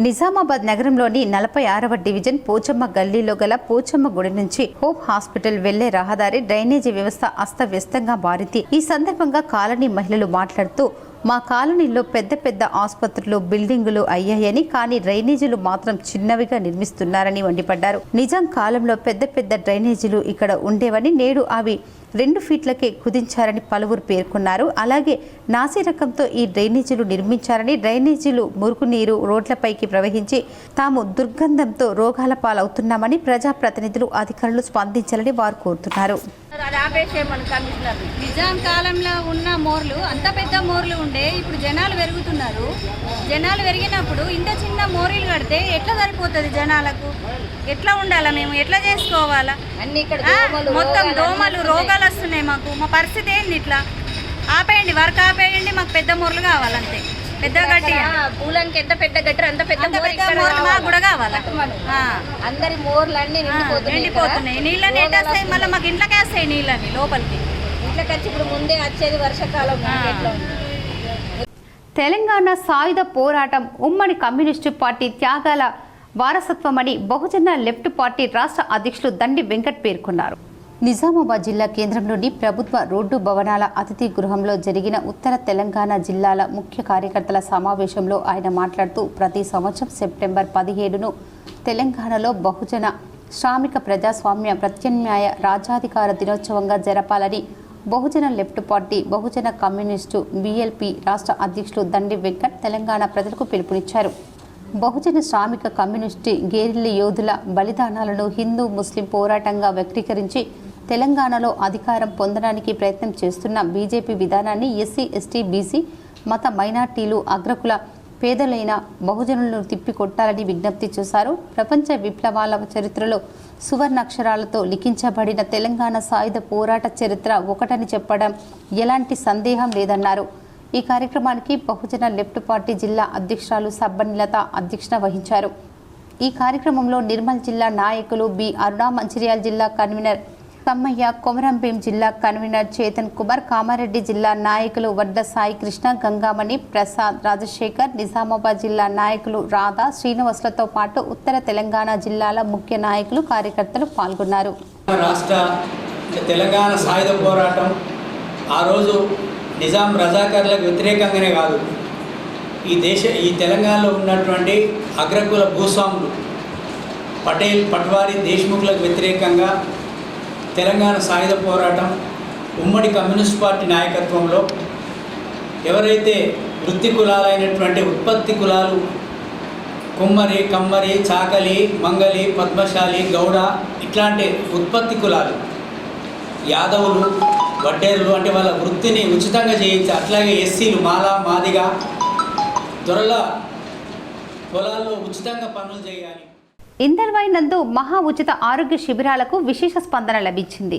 S1: నిజామాబాద్ నగరంలోని 46వ డివిజన్ పోచమ్మ గల్లీలో గల పోచమ్మ గుడి నుంచి హోప్ హాస్పిటల్ వెళ్లే రహదారి డ్రైనేజీ వ్యవస్థ అస్తవ్యస్తంగా మారింది. ఈ సందర్భంగా కాలనీ మహిళలు మాట్లాడుతూ, మా కాలనీలో పెద్ద పెద్ద ఆసుపత్రులు, బిల్డింగులు అయ్యాయని, కానీ డ్రైనేజీలు మాత్రం చిన్నవిగా నిర్మిస్తున్నారని మండిపడ్డారు. నిజాం కాలంలో పెద్ద పెద్ద డ్రైనేజీలు ఇక్కడ ఉండేవని, నేడు అవి 2 ఫీట్లకే కుదించారని పలువురు పేర్కొన్నారు. అలాగే నాసి రకంతో ఈ డ్రైనేజీలు నిర్మించారని, డ్రైనేజీలు మురుగునీరు రోడ్లపైకి ప్రవహించి తాము దుర్గంధంతో రోగాల పాలవుతున్నామని ప్రజాప్రతినిధులు, అధికారులు స్పందించాలని వారు కోరుతున్నారు.
S10: నిజాం కాలంలో ఉన్న మోర్లు అంత పెద్ద మోర్లు ఉండే, ఇప్పుడు జనాలు పెరుగుతున్నారు. జనాలు పెరిగినప్పుడు ఇంత చిన్న మోరీలు కడితే ఎట్లా సరిపోతుంది? జనాలకు ఎట్లా ఉండాలా? మేము ఎట్లా చేసుకోవాలా? మొత్తం దోమలు, రోగాలు వస్తున్నాయి మాకు. మా పరిస్థితి ఏంది? ఇట్లా ఆపేయండి, వర్క్ ఆపేయండి. మాకు పెద్ద మోర్లు కావాలంతే. పెద్ద గట్టి
S11: పూలానికి ఎంత పెద్ద గట్టారు అంత పెద్ద
S10: మోర్లు మాకు కూడా కావాలా?
S11: అందరి మోర్లన్నీ
S10: నిండిపోతున్నాయి. నీళ్ళని ఎట్లా వస్తాయి? మళ్ళీ మాకు ఇంట్లోకి వస్తాయి నీళ్ళని లోపలికి.
S11: ఇంట్లోకి వచ్చి ఇప్పుడు ముందే వచ్చేది వర్షాకాలం.
S1: తెలంగాణ సాయుధ పోరాటం ఉమ్మడి కమ్యూనిస్టు పార్టీ త్యాగాల వారసత్వమని బహుజన లెఫ్ట్ పార్టీ రాష్ట్ర అధ్యక్షులు దండి వెంకట్ పేర్కొన్నారు. నిజామాబాద్ జిల్లా కేంద్రంలోని ప్రభుత్వ రోడ్డు భవనాల అతిథి గృహంలో జరిగిన ఉత్తర తెలంగాణ జిల్లాల ముఖ్య కార్యకర్తల సమావేశంలో ఆయన మాట్లాడుతూ, ప్రతి సంవత్సరం సెప్టెంబర్ 17ను తెలంగాణలో బహుజన శ్రామిక ప్రజాస్వామ్య ప్రత్యామ్నాయ రాజ్యాధికార దినోత్సవంగా జరపాలని బహుజన లెఫ్ట్ పార్టీ, బహుజన కమ్యూనిస్టు BLP రాష్ట్ర అధ్యక్షులు దండి వెంకట్ తెలంగాణ ప్రజలకు పిలుపునిచ్చారు. బహుజన శ్రామిక కమ్యూనిస్టు గేరిల్లి యోధుల బలిదానాలను హిందూ ముస్లిం పోరాటంగా వ్యక్తీకరించి తెలంగాణలో అధికారం పొందడానికి ప్రయత్నం చేస్తున్న బీజేపీ విధానాన్ని ఎస్సీ, ఎస్టీ, బీసీ, మత మైనార్టీలు, అగ్రకుల పేదలైన బహుజనులను తిప్పికొట్టాలని విజ్ఞప్తి చేశారు. ప్రపంచ విప్లవాల చరిత్రలో సువర్ణాక్షరాలతో లిఖించబడిన తెలంగాణ సాయుధ పోరాట చరిత్ర ఒకటని చెప్పడం ఎలాంటి సందేహం లేదన్నారు. ఈ కార్యక్రమానికి బహుజన లెఫ్ట్ పార్టీ జిల్లా అధ్యక్షురాలు సబ్బనిలత అధ్యక్షత వహించారు. ఈ కార్యక్రమంలో నిర్మల్ జిల్లా నాయకులు బి అరుణ, మంచిర్యాల జిల్లా కన్వీనర్ తమ్మయ్య, కొమరంభీం జిల్లా కన్వీనర్ చేతన్ కుమార్, కామారెడ్డి జిల్లా నాయకులు వడ్డ సాయి కృష్ణ, గంగామణి, ప్రసాద్, రాజశేఖర్, నిజామాబాద్ జిల్లా నాయకులు రాధా, శ్రీనివాసులతో పాటు ఉత్తర తెలంగాణ జిల్లాల ముఖ్య నాయకులు, కార్యకర్తలు పాల్గొన్నారు.
S12: రాష్ట్ర తెలంగాణ సాయుధ పోరాటం ఆ రోజు నిజాం రజాకర్లకు వ్యతిరేకంగానే కాదు, ఈ తెలంగాణలో ఉన్నటువంటి అగ్రకుల భూస్వాములు పటేల్, పట్వారీ, దేశ్ముఖ్లకు వ్యతిరేకంగా తెలంగాణ సాయుధ పోరాటం ఉమ్మడి కమ్యూనిస్ట్ పార్టీ నాయకత్వంలో ఎవరైతే వృత్తి కులాలైనటువంటి ఉత్పత్తి కులాలు కుమ్మరి, కమ్మరి, చాకలి, మంగలి, పద్మశాలి, గౌడ ఇట్లాంటి ఉత్పత్తి కులాలు, యాదవులు, వడ్డేరులు అంటే వాళ్ళ వృత్తిని ఉచితంగా చేయించి, అట్లాగే ఎస్సీలు, మాల, మాదిగా, దొరల పొలాల్లో ఉచితంగా పనులు చేయాలి.
S1: ఇందల్వాయి నందు మహా ఉచిత ఆరోగ్య శిబిరాలకు విశేష స్పందన లభించింది.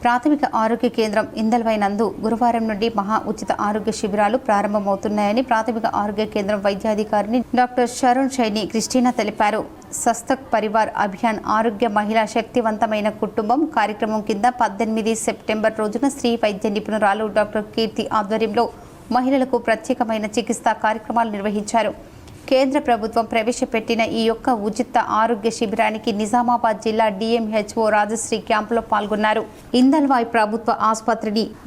S1: ప్రాథమిక ఆరోగ్య కేంద్రం ఇందల్వాయి నందు గురువారం నుండి మహా ఉచిత ఆరోగ్య శిబిరాలు ప్రారంభమవుతున్నాయని ప్రాథమిక ఆరోగ్య కేంద్రం వైద్యాధికారిని డాక్టర్ షరుణ్ షైని క్రిస్టినా తెలిపారు. సస్తక్ పరివార్ అభియాన్ ఆరోగ్య మహిళా శక్తివంతమైన కుటుంబం కార్యక్రమం కింద 18 సెప్టెంబర్ రోజున స్త్రీ వైద్య నిపుణురాలు డాక్టర్ కీర్తి ఆధ్వర్యంలో మహిళలకు ప్రత్యేకమైన చికిత్సా కార్యక్రమాలు నిర్వహించారు. కేంద్ర ప్రభుత్వం ప్రవేశపెట్టిన ఈ యొక్క ఉచిత ఆరోగ్య శిబిరానికి నిజామాబాద్ జిల్లా డిఎంహెచ్ఓ రాజశ్రీ క్యాంపులో పాల్గొన్నారు. ఇందల్వాయి ప్రభుత్వ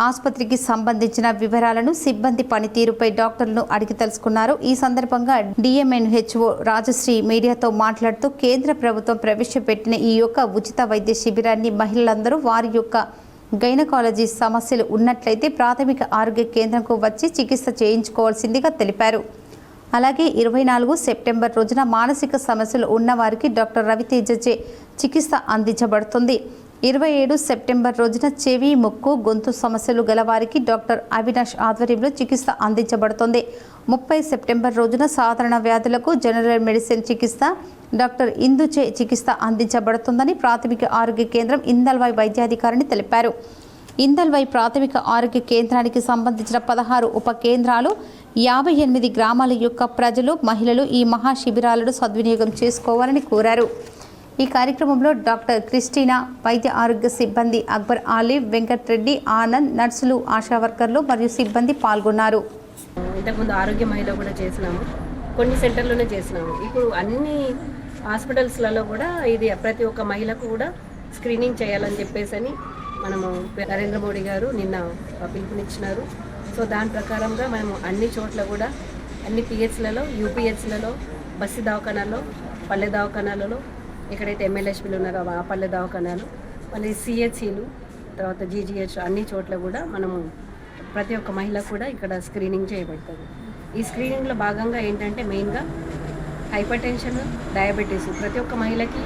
S1: ఆసుపత్రికి సంబంధించిన వివరాలను, సిబ్బంది పనితీరుపై డాక్టర్లను అడిగి తెలుసుకున్నారు. ఈ సందర్భంగా డిఎంఎన్హెచ్ఓ రాజశ్రీ మీడియాతో మాట్లాడుతూ కేంద్ర ప్రభుత్వం ప్రవేశపెట్టిన ఈ యొక్క ఉచిత వైద్య శిబిరాన్ని మహిళలందరూ వారి యొక్క గైనకాలజీ సమస్యలు ఉన్నట్లయితే ప్రాథమిక ఆరోగ్య కేంద్రంకు వచ్చి చికిత్స చేయించుకోవాల్సిందిగా తెలిపారు. అలాగే 24 సెప్టెంబర్ రోజున మానసిక సమస్యలు ఉన్నవారికి డాక్టర్ రవితేజచే చికిత్స అందించబడుతుంది. 27 సెప్టెంబర్ రోజున చెవి, ముక్కు, గొంతు సమస్యలు గలవారికి డాక్టర్ అవినాష్ ఆధ్వర్యంలో చికిత్స అందించబడుతుంది. 30 సెప్టెంబర్ రోజున సాధారణ వ్యాధులకు జనరల్ మెడిసిన్ చికిత్స డాక్టర్ ఇందుచే చికిత్స అందించబడుతుందని ప్రాథమిక ఆరోగ్య కేంద్రం ఇందల్వాయి వైద్యాధికారిని తెలిపారు. ఇందల్వాయి ప్రాథమిక ఆరోగ్య కేంద్రానికి సంబంధించిన 16 ఉప కేంద్రాలు, 58 గ్రామాల యొక్క ప్రజలు, మహిళలు ఈ మహా శిబిరాలను సద్వినియోగం చేసుకోవాలని కోరారు. ఈ కార్యక్రమంలో డాక్టర్ క్రిస్టినా, వైద్య ఆరోగ్య సిబ్బంది అక్బర్, ఆలివ్, వెంకట్రెడ్డి, ఆనంద్, నర్సులు, ఆశా వర్కర్లు మరియు సిబ్బంది పాల్గొన్నారు.
S13: ఇంతకుముందు ఆరోగ్య మహిళ కూడా చేసినాము, కొన్ని సెంటర్లోనే చేసినాము. ఇప్పుడు అన్ని హాస్పిటల్స్లలో కూడా ఇది ప్రతి ఒక్క మహిళకు కూడా స్క్రీనింగ్ చేయాలని చెప్పేసి మనము నరేంద్ర మోడీ గారు నిన్న పిలుపునిచ్చినారు. సో దాని ప్రకారంగా మేము అన్ని చోట్ల కూడా అన్ని పిహెచ్లలో, యూపీహెచ్లలో, బస్సు దవాఖానాల్లో, పల్లె దవాఖానాలలో, ఎక్కడైతే ఎమ్మెల్యేస్పీలు ఉన్నారో ఆ పల్లె దవాఖానాలు, మళ్ళీ సిహెచ్సిలు, తర్వాత జీజీహెచ్ అన్ని చోట్ల కూడా మనము ప్రతి ఒక్క మహిళ కూడా ఇక్కడ స్క్రీనింగ్ చేయబడుతుంది. ఈ స్క్రీనింగ్లో భాగంగా ఏంటంటే మెయిన్గా హైపర్ టెన్షన్, డయాబెటీస్ ప్రతి ఒక్క మహిళకి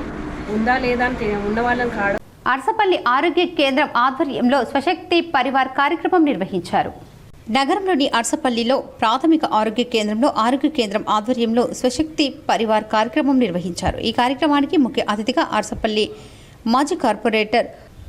S13: ఉందా లేదా అని ఉన్న వాళ్ళని కావడం.
S1: అర్సపల్లి ఆరోగ్య కేంద్రం ఆధ్వర్యంలో స్వశక్తి పరివార్ కార్యక్రమం నిర్వహించారు. నగరంలోని అర్సపల్లిలో ప్రాథమిక ఆరోగ్య కేంద్రంలో ఆరోగ్య కేంద్రం ఆధ్వర్యంలో స్వశక్తి పరివార్ కార్యక్రమం నిర్వహించారు. ఈ కార్యక్రమానికి ముఖ్య అతిథిగా అర్సపల్లి మాజీ కార్పొరేటర్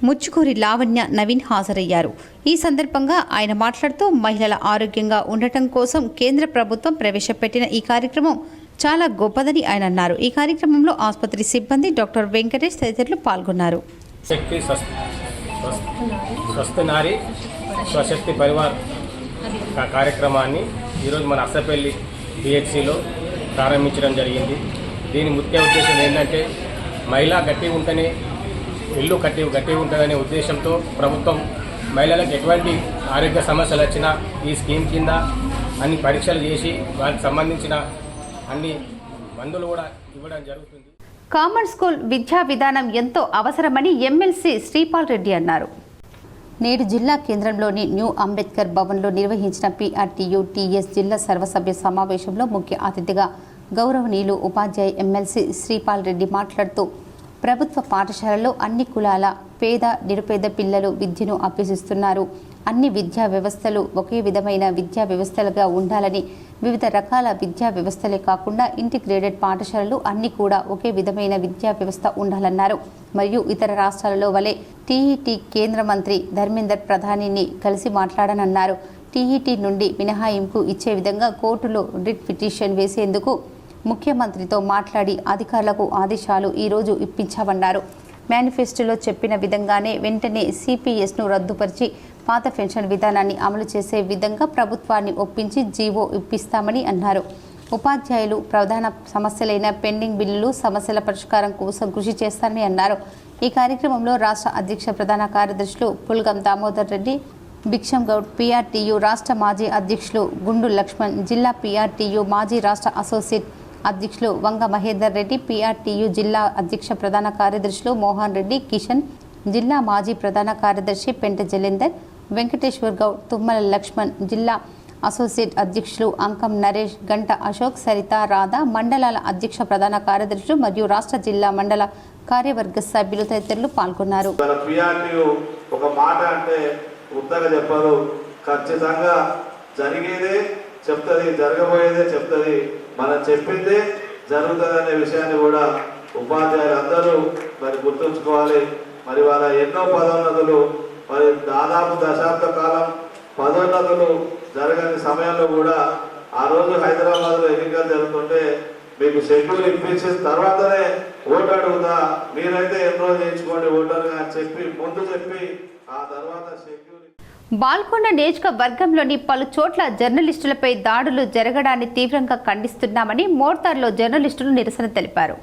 S1: ముచ్చుకూరి లావణ్య నవీన్ హాజరయ్యారు. ఈ సందర్భంగా ఆయన మాట్లాడుతూ మహిళల ఆరోగ్యంగా ఉండటం కోసం కేంద్ర ప్రభుత్వం ప్రవేశపెట్టిన ఈ కార్యక్రమం చాలా గొప్పదని ఆయన అన్నారు. ఈ కార్యక్రమంలో ఆసుపత్రి సిబ్బంది డాక్టర్ వెంకటేష్ తదితరులు పాల్గొన్నారు.
S14: శక్తి స్వస్థ నారి స్వశక్తి పరివార్ కార్యక్రమాన్ని ఈరోజు మన అర్సపల్లి పిహెచ్సిలో ప్రారంభించడం జరిగింది. దీని ముఖ్య ఉద్దేశం ఏంటంటే మహిళ గట్టిగా ఉంటేనే ఇల్లు గట్టిగా ఉంటుందనే ఉద్దేశంతో ప్రభుత్వం మహిళలకు ఎటువంటి ఆరోగ్య సమస్యలు వచ్చినా ఈ స్కీమ్ కింద అన్ని పరీక్షలు చేసి వారికి సంబంధించిన అన్ని మందులు కూడా ఇవ్వడం జరుగుతుంది.
S1: కామన్ స్కూల్ విద్యా విధానం ఎంతో అవసరమని ఎమ్మెల్సీ శ్రీపాల్ రెడ్డి అన్నారు. నేడు జిల్లా కేంద్రంలోని న్యూ అంబేద్కర్ భవన్లో నిర్వహించిన PRTU TS జిల్లా సర్వసభ్య సమావేశంలో ముఖ్య అతిథిగా గౌరవనీయులు ఉపాధ్యాయ ఎమ్మెల్సీ శ్రీపాల్ రెడ్డి మాట్లాడుతూ ప్రభుత్వ పాఠశాలలో అన్ని కులాల పేద నిరుపేద పిల్లలు విద్యను అభ్యసిస్తున్నారు. అన్ని విద్యా వ్యవస్థలు ఒకే విధమైన విద్యా వ్యవస్థలుగా ఉండాలని, వివిధ రకాల విద్యా వ్యవస్థలే కాకుండా ఇంటిగ్రేటెడ్ పాఠశాలలు అన్ని కూడా ఒకే విధమైన విద్యా వ్యవస్థ ఉండాలన్నారు. మరియు ఇతర రాష్ట్రాలలో వలె TET కేంద్ర మంత్రి ధర్మేందర్ ప్రధానిని కలిసి మాట్లాడనన్నారు. TET నుండి మినహాయింపు ఇచ్చే విధంగా కోర్టులో రిట్ పిటిషన్ వేసేందుకు ముఖ్యమంత్రితో మాట్లాడి అధికారులకు ఆదేశాలు ఈరోజు ఇప్పించామన్నారు. మేనిఫెస్టోలో చెప్పిన విధంగానే వెంటనే సిపిఎస్ను రద్దుపరిచి పాత పెన్షన్ విధానాన్ని అమలు చేసే విధంగా ప్రభుత్వాన్ని ఒప్పించి జీవో ఇప్పిస్తామని అన్నారు. ఉపాధ్యాయులు ప్రధాన సమస్యలైన పెండింగ్ బిల్లులు సమస్యల పరిష్కారం కోసం కృషి చేస్తారని అన్నారు. ఈ కార్యక్రమంలో రాష్ట్ర అధ్యక్ష ప్రధాన కార్యదర్శులు పుల్గం దామోదర్ రెడ్డి, భిక్షం గౌడ్, పిఆర్టీయు రాష్ట్ర మాజీ అధ్యక్షులు గుండు లక్ష్మణ్, జిల్లా పిఆర్టీయు మాజీ రాష్ట్ర అసోసియేట్ అధ్యక్షులు వంగ మహేందర్ రెడ్డి, పిఆర్టీయు జిల్లా అధ్యక్ష ప్రధాన కార్యదర్శులు మోహన్ రెడ్డి, కిషన్, జిల్లా మాజీ ప్రధాన కార్యదర్శి పెంట జలేందర్, వెంకటేశ్వర్ గౌడ్, తుమ్మల లక్ష్మణ్, జిల్లా అసోసియేట్ అధ్యక్షులు అంకం నరేష్, గంట అశోక్, సరిత, రాధా, మండలాల అధ్యక్ష ప్రధాన కార్యదర్శులు మరియు రాష్ట్ర జిల్లా మండల కార్యవర్గ సభ్యులు తదితరులు పాల్గొన్నారు.
S15: ఒక మాట అంటే ఉత్తగా చెప్పారు, ఖచ్చితంగా జరిగేదే చెప్తుంది, జరగబోయేదే చెప్తుంది, మనం చెప్పిందే జరుగుతుంది అనే విషయాన్ని కూడా ఉపాధ్యాయులు అందరూ మరి గుర్తుంచుకోవాలి. మరి వాళ్ళ ఎన్నో పదోన్నతులు, మరి దాదాపు దశాబ్ద కాలం పదోన్నతులు జరగని సమయంలో కూడా ఆ రోజు హైదరాబాద్లో ఎన్నికలు జరుగుతుంటే మీకు షెడ్యూల్ ఇప్పించిన తర్వాతనే ఓటు అడుగుతా, మీరైతే ఎన్రోల్ చేయించుకోండి ఓటర్గా అని చెప్పి ముందు చెప్పి ఆ తర్వాత షెడ్యూల్.
S1: బాల్కొండ నియోజకవర్గంలోని పలు చోట్ల జర్నలిస్టులపై దాడులు జరగడాన్ని తీవ్రంగా ఖండిస్తున్నామని మోర్తార్లో జర్నలిస్టులు నిరసన తెలిపారు.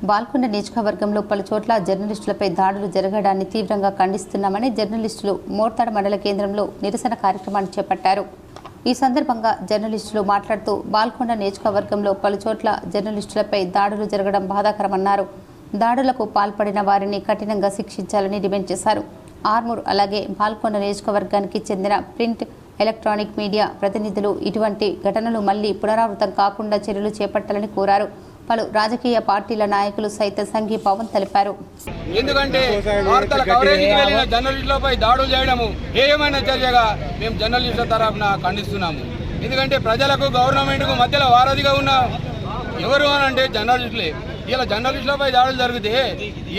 S1: బాల్కొండ నియోజకవర్గంలో పలు చోట్ల జర్నలిస్టులపై దాడులు జరగడాన్ని తీవ్రంగా ఖండిస్తున్నామని జర్నలిస్టులు మోర్తాడ్ మండల కేంద్రంలో నిరసన కార్యక్రమాన్ని చేపట్టారు. ఈ సందర్భంగా జర్నలిస్టులు మాట్లాడుతూ బాల్కొండ నియోజకవర్గంలో పలు చోట్ల జర్నలిస్టులపై దాడులు జరగడం బాధాకరమన్నారు. దాడులకు పాల్పడిన వారిని కఠినంగా శిక్షించాలని డిమాండ్ చేశారు. ఆర్మూర్ అలాగే బాల్కొండ నియోజకవర్గానికి చెందిన ప్రింట్, ఎలక్ట్రానిక్ మీడియా ప్రతినిధులు ఇటువంటి ఘటనలు మళ్లీ పునరావృతం కాకుండా చర్యలు చేపట్టాలని కోరారు. పలు రాజకీయ పార్టీల నాయకులు సైతం సంఘీభావం తెలిపారు.
S16: ఎందుకంటే వార్తల కవరేజీకి వెళ్ళిన జర్నలిస్టులపై దాడులు చేయడము ఏమైనా చర్యగా మేము జర్నలిస్టుల తరఫున ఖండిస్తున్నాము. ఎందుకంటే ప్రజలకు గవర్నమెంట్కు మధ్యలో వారధిగా ఉన్న ఎవరు అని అంటే జర్నలిస్టులే. ఇలా జర్నలిస్టులపై దాడులు జరిగితే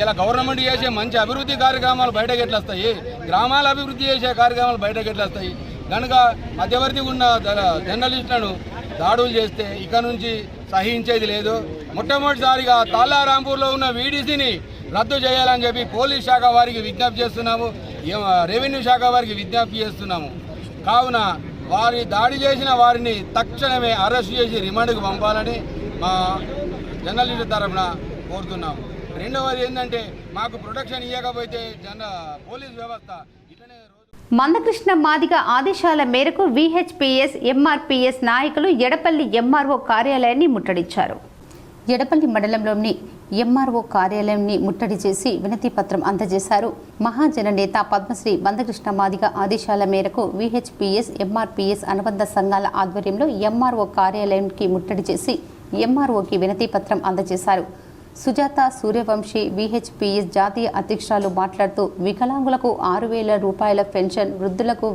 S16: ఇలా గవర్నమెంట్ చేసే మంచి అభివృద్ధి కార్యక్రమాలు బయటకు ఎట్లా వస్తాయి, గ్రామాల అభివృద్ధి చేసే కార్యక్రమాలు బయటకు ఎట్లా వస్తాయి. కనుక మధ్యవర్తి ఉన్న జర్నలిస్టులను దాడులు చేస్తే ఇక నుంచి సహించేది లేదు. మొట్టమొదటిసారిగా తాళ్ళారాంపూర్లో ఉన్న వీడీసీని రద్దు చేయాలని చెప్పి పోలీస్ శాఖ వారికి విజ్ఞప్తి చేస్తున్నాము, రెవెన్యూ శాఖ వారికి విజ్ఞప్తి చేస్తున్నాము. కావున వారి దాడి చేసిన వారిని తక్షణమే అరెస్ట్ చేసి రిమాండ్కు పంపాలని మా జర్నలిస్టు తరఫున కోరుతున్నాము. రెండవది ఏంటంటే మాకు ప్రొటెక్షన్ ఇవ్వకపోతే పోలీస్ వ్యవస్థ ఇట్లనే.
S1: మందకృష్ణ మాదిగ ఆదేశాల మేరకు విహెచ్పిఎస్, ఎంఆర్పిఎస్ నాయకులు ఎడపల్లి ఎంఆర్ఓ కార్యాలయాన్ని ముట్టడించారు. ఎడపల్లి మండలంలోని ఎంఆర్ఓ కార్యాలయాన్ని ముట్టడి చేసి వినతి పత్రం అందజేశారు. మహాజన నేత పద్మశ్రీ మందకృష్ణ మాదిగ ఆదేశాల మేరకు విహెచ్పిఎస్, ఎంఆర్పిఎస్ అనుబంధ సంఘాల ఆధ్వర్యంలో ఎంఆర్ఓ కార్యాలయానికి ముట్టడి చేసి ఎంఆర్ఓకి వినతి పత్రం అందజేశారు. సుజాత సూర్యవంశీ విహెచ్పిఎస్ జాతీయ అధ్యక్షురాలు మాట్లాడుతూ వికలాంగులకు 6,000 రూపాయల పెన్షన్, వృద్ధులకు,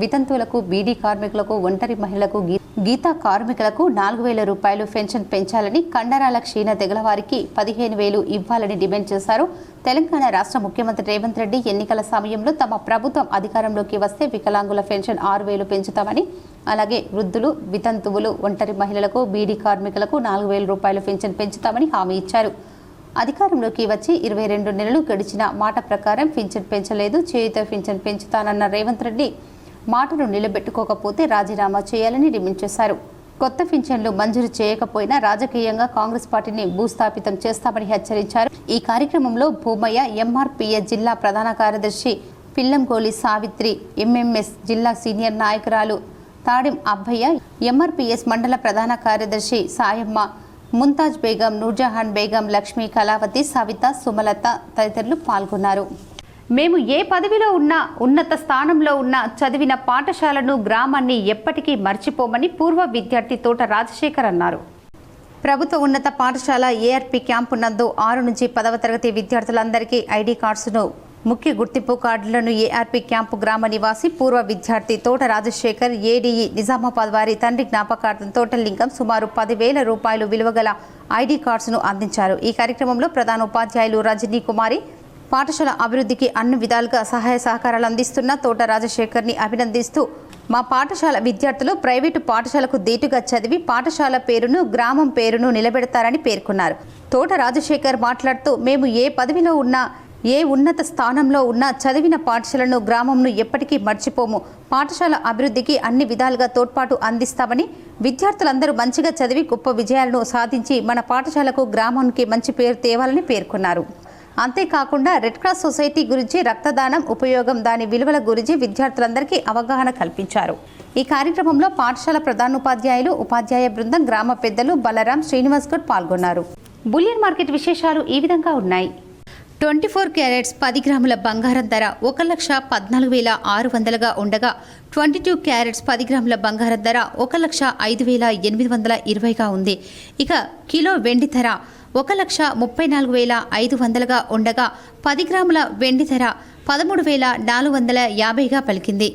S1: వితంతువులకు, బీడీ కార్మికులకు, ఒంటరి మహిళలకు, గీతా కార్మికులకు 4,000 రూపాయలు పెన్షన్ పెంచాలని, కండరాల క్షీణ తెగలవారికి 15,000 ఇవ్వాలని డిమాండ్ చేశారు. తెలంగాణ రాష్ట్ర ముఖ్యమంత్రి రేవంత్ రెడ్డి ఎన్నికల సమయంలో తమ ప్రభుత్వం అధికారంలోకి వస్తే వికలాంగుల పెన్షన్ 6,000 పెంచుతామని, అలాగే వృద్ధులు, వితంతువులు, ఒంటరి మహిళలకు, బీడీ కార్మికులకు 4,000 రూపాయలు పెన్షన్ పెంచుతామని హామీ ఇచ్చారు. అధికారంలోకి వచ్చి 22 నెలలు గడిచిన మాట ప్రకారం పింఛన్ పెంచలేదు. చేయుత పింఛన్ పెంచుతానన్న రేవంత్ రెడ్డి మాటను నిలబెట్టుకోకపోతే రాజీనామా చేయాలని డిమాండ్ చేశారు. కొత్త పింఛన్లు మంజూరు చేయకపోయినా రాజకీయంగా కాంగ్రెస్ పార్టీని భూస్థాపితం చేస్తామని హెచ్చరించారు. ఈ కార్యక్రమంలో భూమయ్య, ఎంఆర్పిఎస్ జిల్లా ప్రధాన కార్యదర్శి పిల్లంగోలి సావిత్రి, ఎంఎంఎస్ జిల్లా సీనియర్ నాయకురాలు తాడిం అబ్బయ్య, ఎంఆర్పిఎస్ మండల ప్రధాన కార్యదర్శి సాయమ్మ, ముంతాజ్ బేగం, నూర్జహాన్ బేగం, లక్ష్మీ, కళావతి, సవిత, సుమలత తదితరులు పాల్గొన్నారు. మేము ఏ పదవిలో ఉన్నా, ఉన్నత స్థానంలో ఉన్న, చదివిన పాఠశాలను, గ్రామాన్ని ఎప్పటికీ మర్చిపోమని పూర్వ విద్యార్థి తోట రాజశేఖర్ అన్నారు. ప్రభుత్వ ఉన్నత పాఠశాల ఏఆర్పి క్యాంపు నందు 6 నుంచి 10వ తరగతి విద్యార్థులందరికీ ఐడి కార్డ్స్ను, ముఖ్య గుర్తింపు కార్డులను ఏఆర్పి క్యాంపు గ్రామ నివాసి పూర్వ విద్యార్థి తోట రాజశేఖర్, ఏడీఈ నిజామాబాద్ వారి తండ్రి జ్ఞాపకార్థం తోటలింగం సుమారు 10,000 రూపాయలు విలువగల ఐడి కార్డ్స్ను అందించారు. ఈ కార్యక్రమంలో ప్రధాన ఉపాధ్యాయులు రజనీ కుమారి, పాఠశాల అభివృద్ధికి అన్ని విధాలుగా సహాయ సహకారాలు అందిస్తున్న తోట రాజశేఖర్ని అభినందిస్తూ మా పాఠశాల విద్యార్థులు ప్రైవేటు పాఠశాలకు దీటుగా చదివి పాఠశాల పేరును గ్రామం పేరును నిలబెడతారని పేర్కొన్నారు. తోట రాజశేఖర్ మాట్లాడుతూ మేము ఏ పదవిలో ఉన్నా ఏ ఉన్నత స్థానంలో ఉన్నా చదివిన పాఠశాలను గ్రామంను ఎప్పటికీ మర్చిపోము. పాఠశాల అభివృద్ధికి అన్ని విధాలుగా తోడ్పాటు అందిస్తామని, విద్యార్థులందరూ మంచిగా చదివి గొప్ప విజయాలను సాధించి మన పాఠశాలకు గ్రామానికి మంచి పేరు తేవాలని పేర్కొన్నారు. అంతేకాకుండా రెడ్ క్రాస్ సొసైటీ గురించి, రక్తదానం ఉపయోగం, దాని విలువల గురించి విద్యార్థులందరికీ అవగాహన కల్పించారు. ఈ కార్యక్రమంలో పాఠశాల ప్రధానోపాధ్యాయులు, ఉపాధ్యాయ బృందం, గ్రామ పెద్దలు బలరాం, శ్రీనివాస్ గౌడ్ పాల్గొన్నారు. బులియన్ మార్కెట్ విశేషాలు ఈ విధంగా ఉన్నాయి. 24 క్యారెట్స్ 10 గ్రాముల బంగారం ధర 1,14,600గా ఉండగా 22 క్యారెట్స్ 10 గ్రాముల బంగారం ధర 1,05,820గా ఉంది. ఇక కిలో వెండి ధర 1,34,500గా ఉండగా 10 గ్రాముల వెండి ధర 13,450గా పలికింది.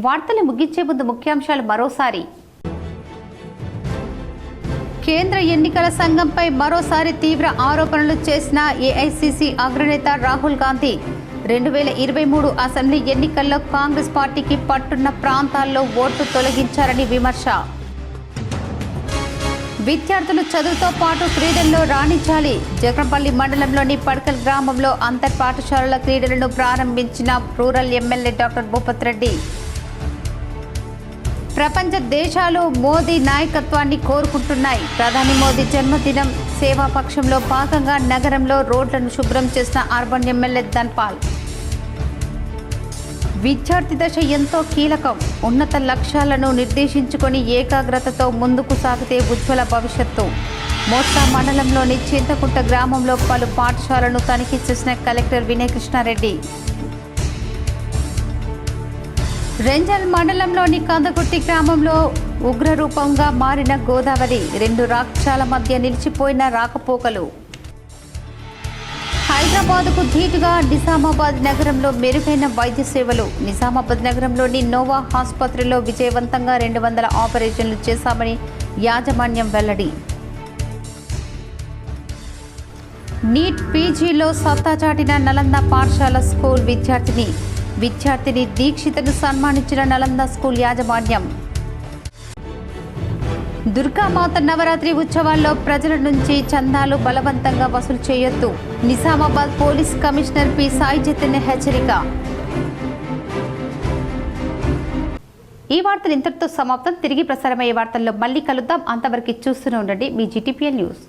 S1: వార్తలు ముగించే ముందు ముఖ్యాంశాలు మరోసారి. కేంద్ర ఎన్నికల సంఘంపై మరోసారి తీవ్ర ఆరోపణలు చేసిన ఏఐసీసీ అగ్రనేత రాహుల్ గాంధీ 2023 అసెంబ్లీ ఎన్నికల్లో కాంగ్రెస్ పార్టీకి పట్టున్న ప్రాంతాల్లో ఓట్లు తొలగించారని విమర్శ. విద్యార్థులు చదువుతో పాటు క్రీడల్లో రాణించాలి. జగన్పల్లి మండలంలోని పడకల్ గ్రామంలో అంతర్ పాఠశాలల క్రీడలను ప్రారంభించిన rural MLA doctor Bhupath Reddy. ప్రపంచ దేశాలు మోదీ నాయకత్వాన్ని కోరుకుంటున్నాయి. ప్రధాని మోదీ జన్మదినం సేవాపక్షంలో భాగంగా నగరంలో రోడ్లను శుభ్రం చేసిన అర్బన్ ఎమ్మెల్యే ధన్పాల్. విద్యార్థి దశ ఎంతో కీలకం. ఉన్నత లక్ష్యాలను నిర్దేశించుకొని ఏకాగ్రతతో ముందుకు సాగితే ఉజ్వల భవిష్యత్తు. మోత్సా మండలంలోని చింతకుంట గ్రామంలో పలు పాఠశాలను తనిఖీ చేసిన కలెక్టర్ వినయ్ కృష్ణారెడ్డి. రెంజల్ మండలంలోని కందకుర్తి గ్రామంలో ఉగ్రరూపంగా మారిన గోదావరి. 2 రాష్ట్రాల మధ్య నిలిచిపోయిన రాకపోకలు. హైదరాబాద్కు ధీటుగా నిజామాబాద్ నగరంలో మెరుగైన వైద్య సేవలు. నిజామాబాద్ నగరంలోని నోవా ఆసుపత్రిలో విజయవంతంగా 200 ఆపరేషన్లు చేశామని యాజమాన్యం వెల్లడి. నీట్ పీజీలో సత్తా చాటిన నలంద పాఠశాల స్కూల్ విద్యార్థిని దీక్షితను సన్మానించిన నలంద స్కూల్ యాజమాన్యం. దుర్గామాత నవరాత్రి ఉత్సవాల్లో ప్రజల నుంచి చందాలు బలవంతంగా వసూలు చేయొద్దు. Nizamabad police commissioner P Sai Chaitanya హెచ్చరిక. ఈ వార్తలు ఇంతటితో సమాప్తం. తిరిగి ప్రసారమయ్యే వార్తల్లో మళ్ళీ కలుద్దాం. అంతవరకు చూస్తూనే ఉండండి మీ GTPL న్యూస్.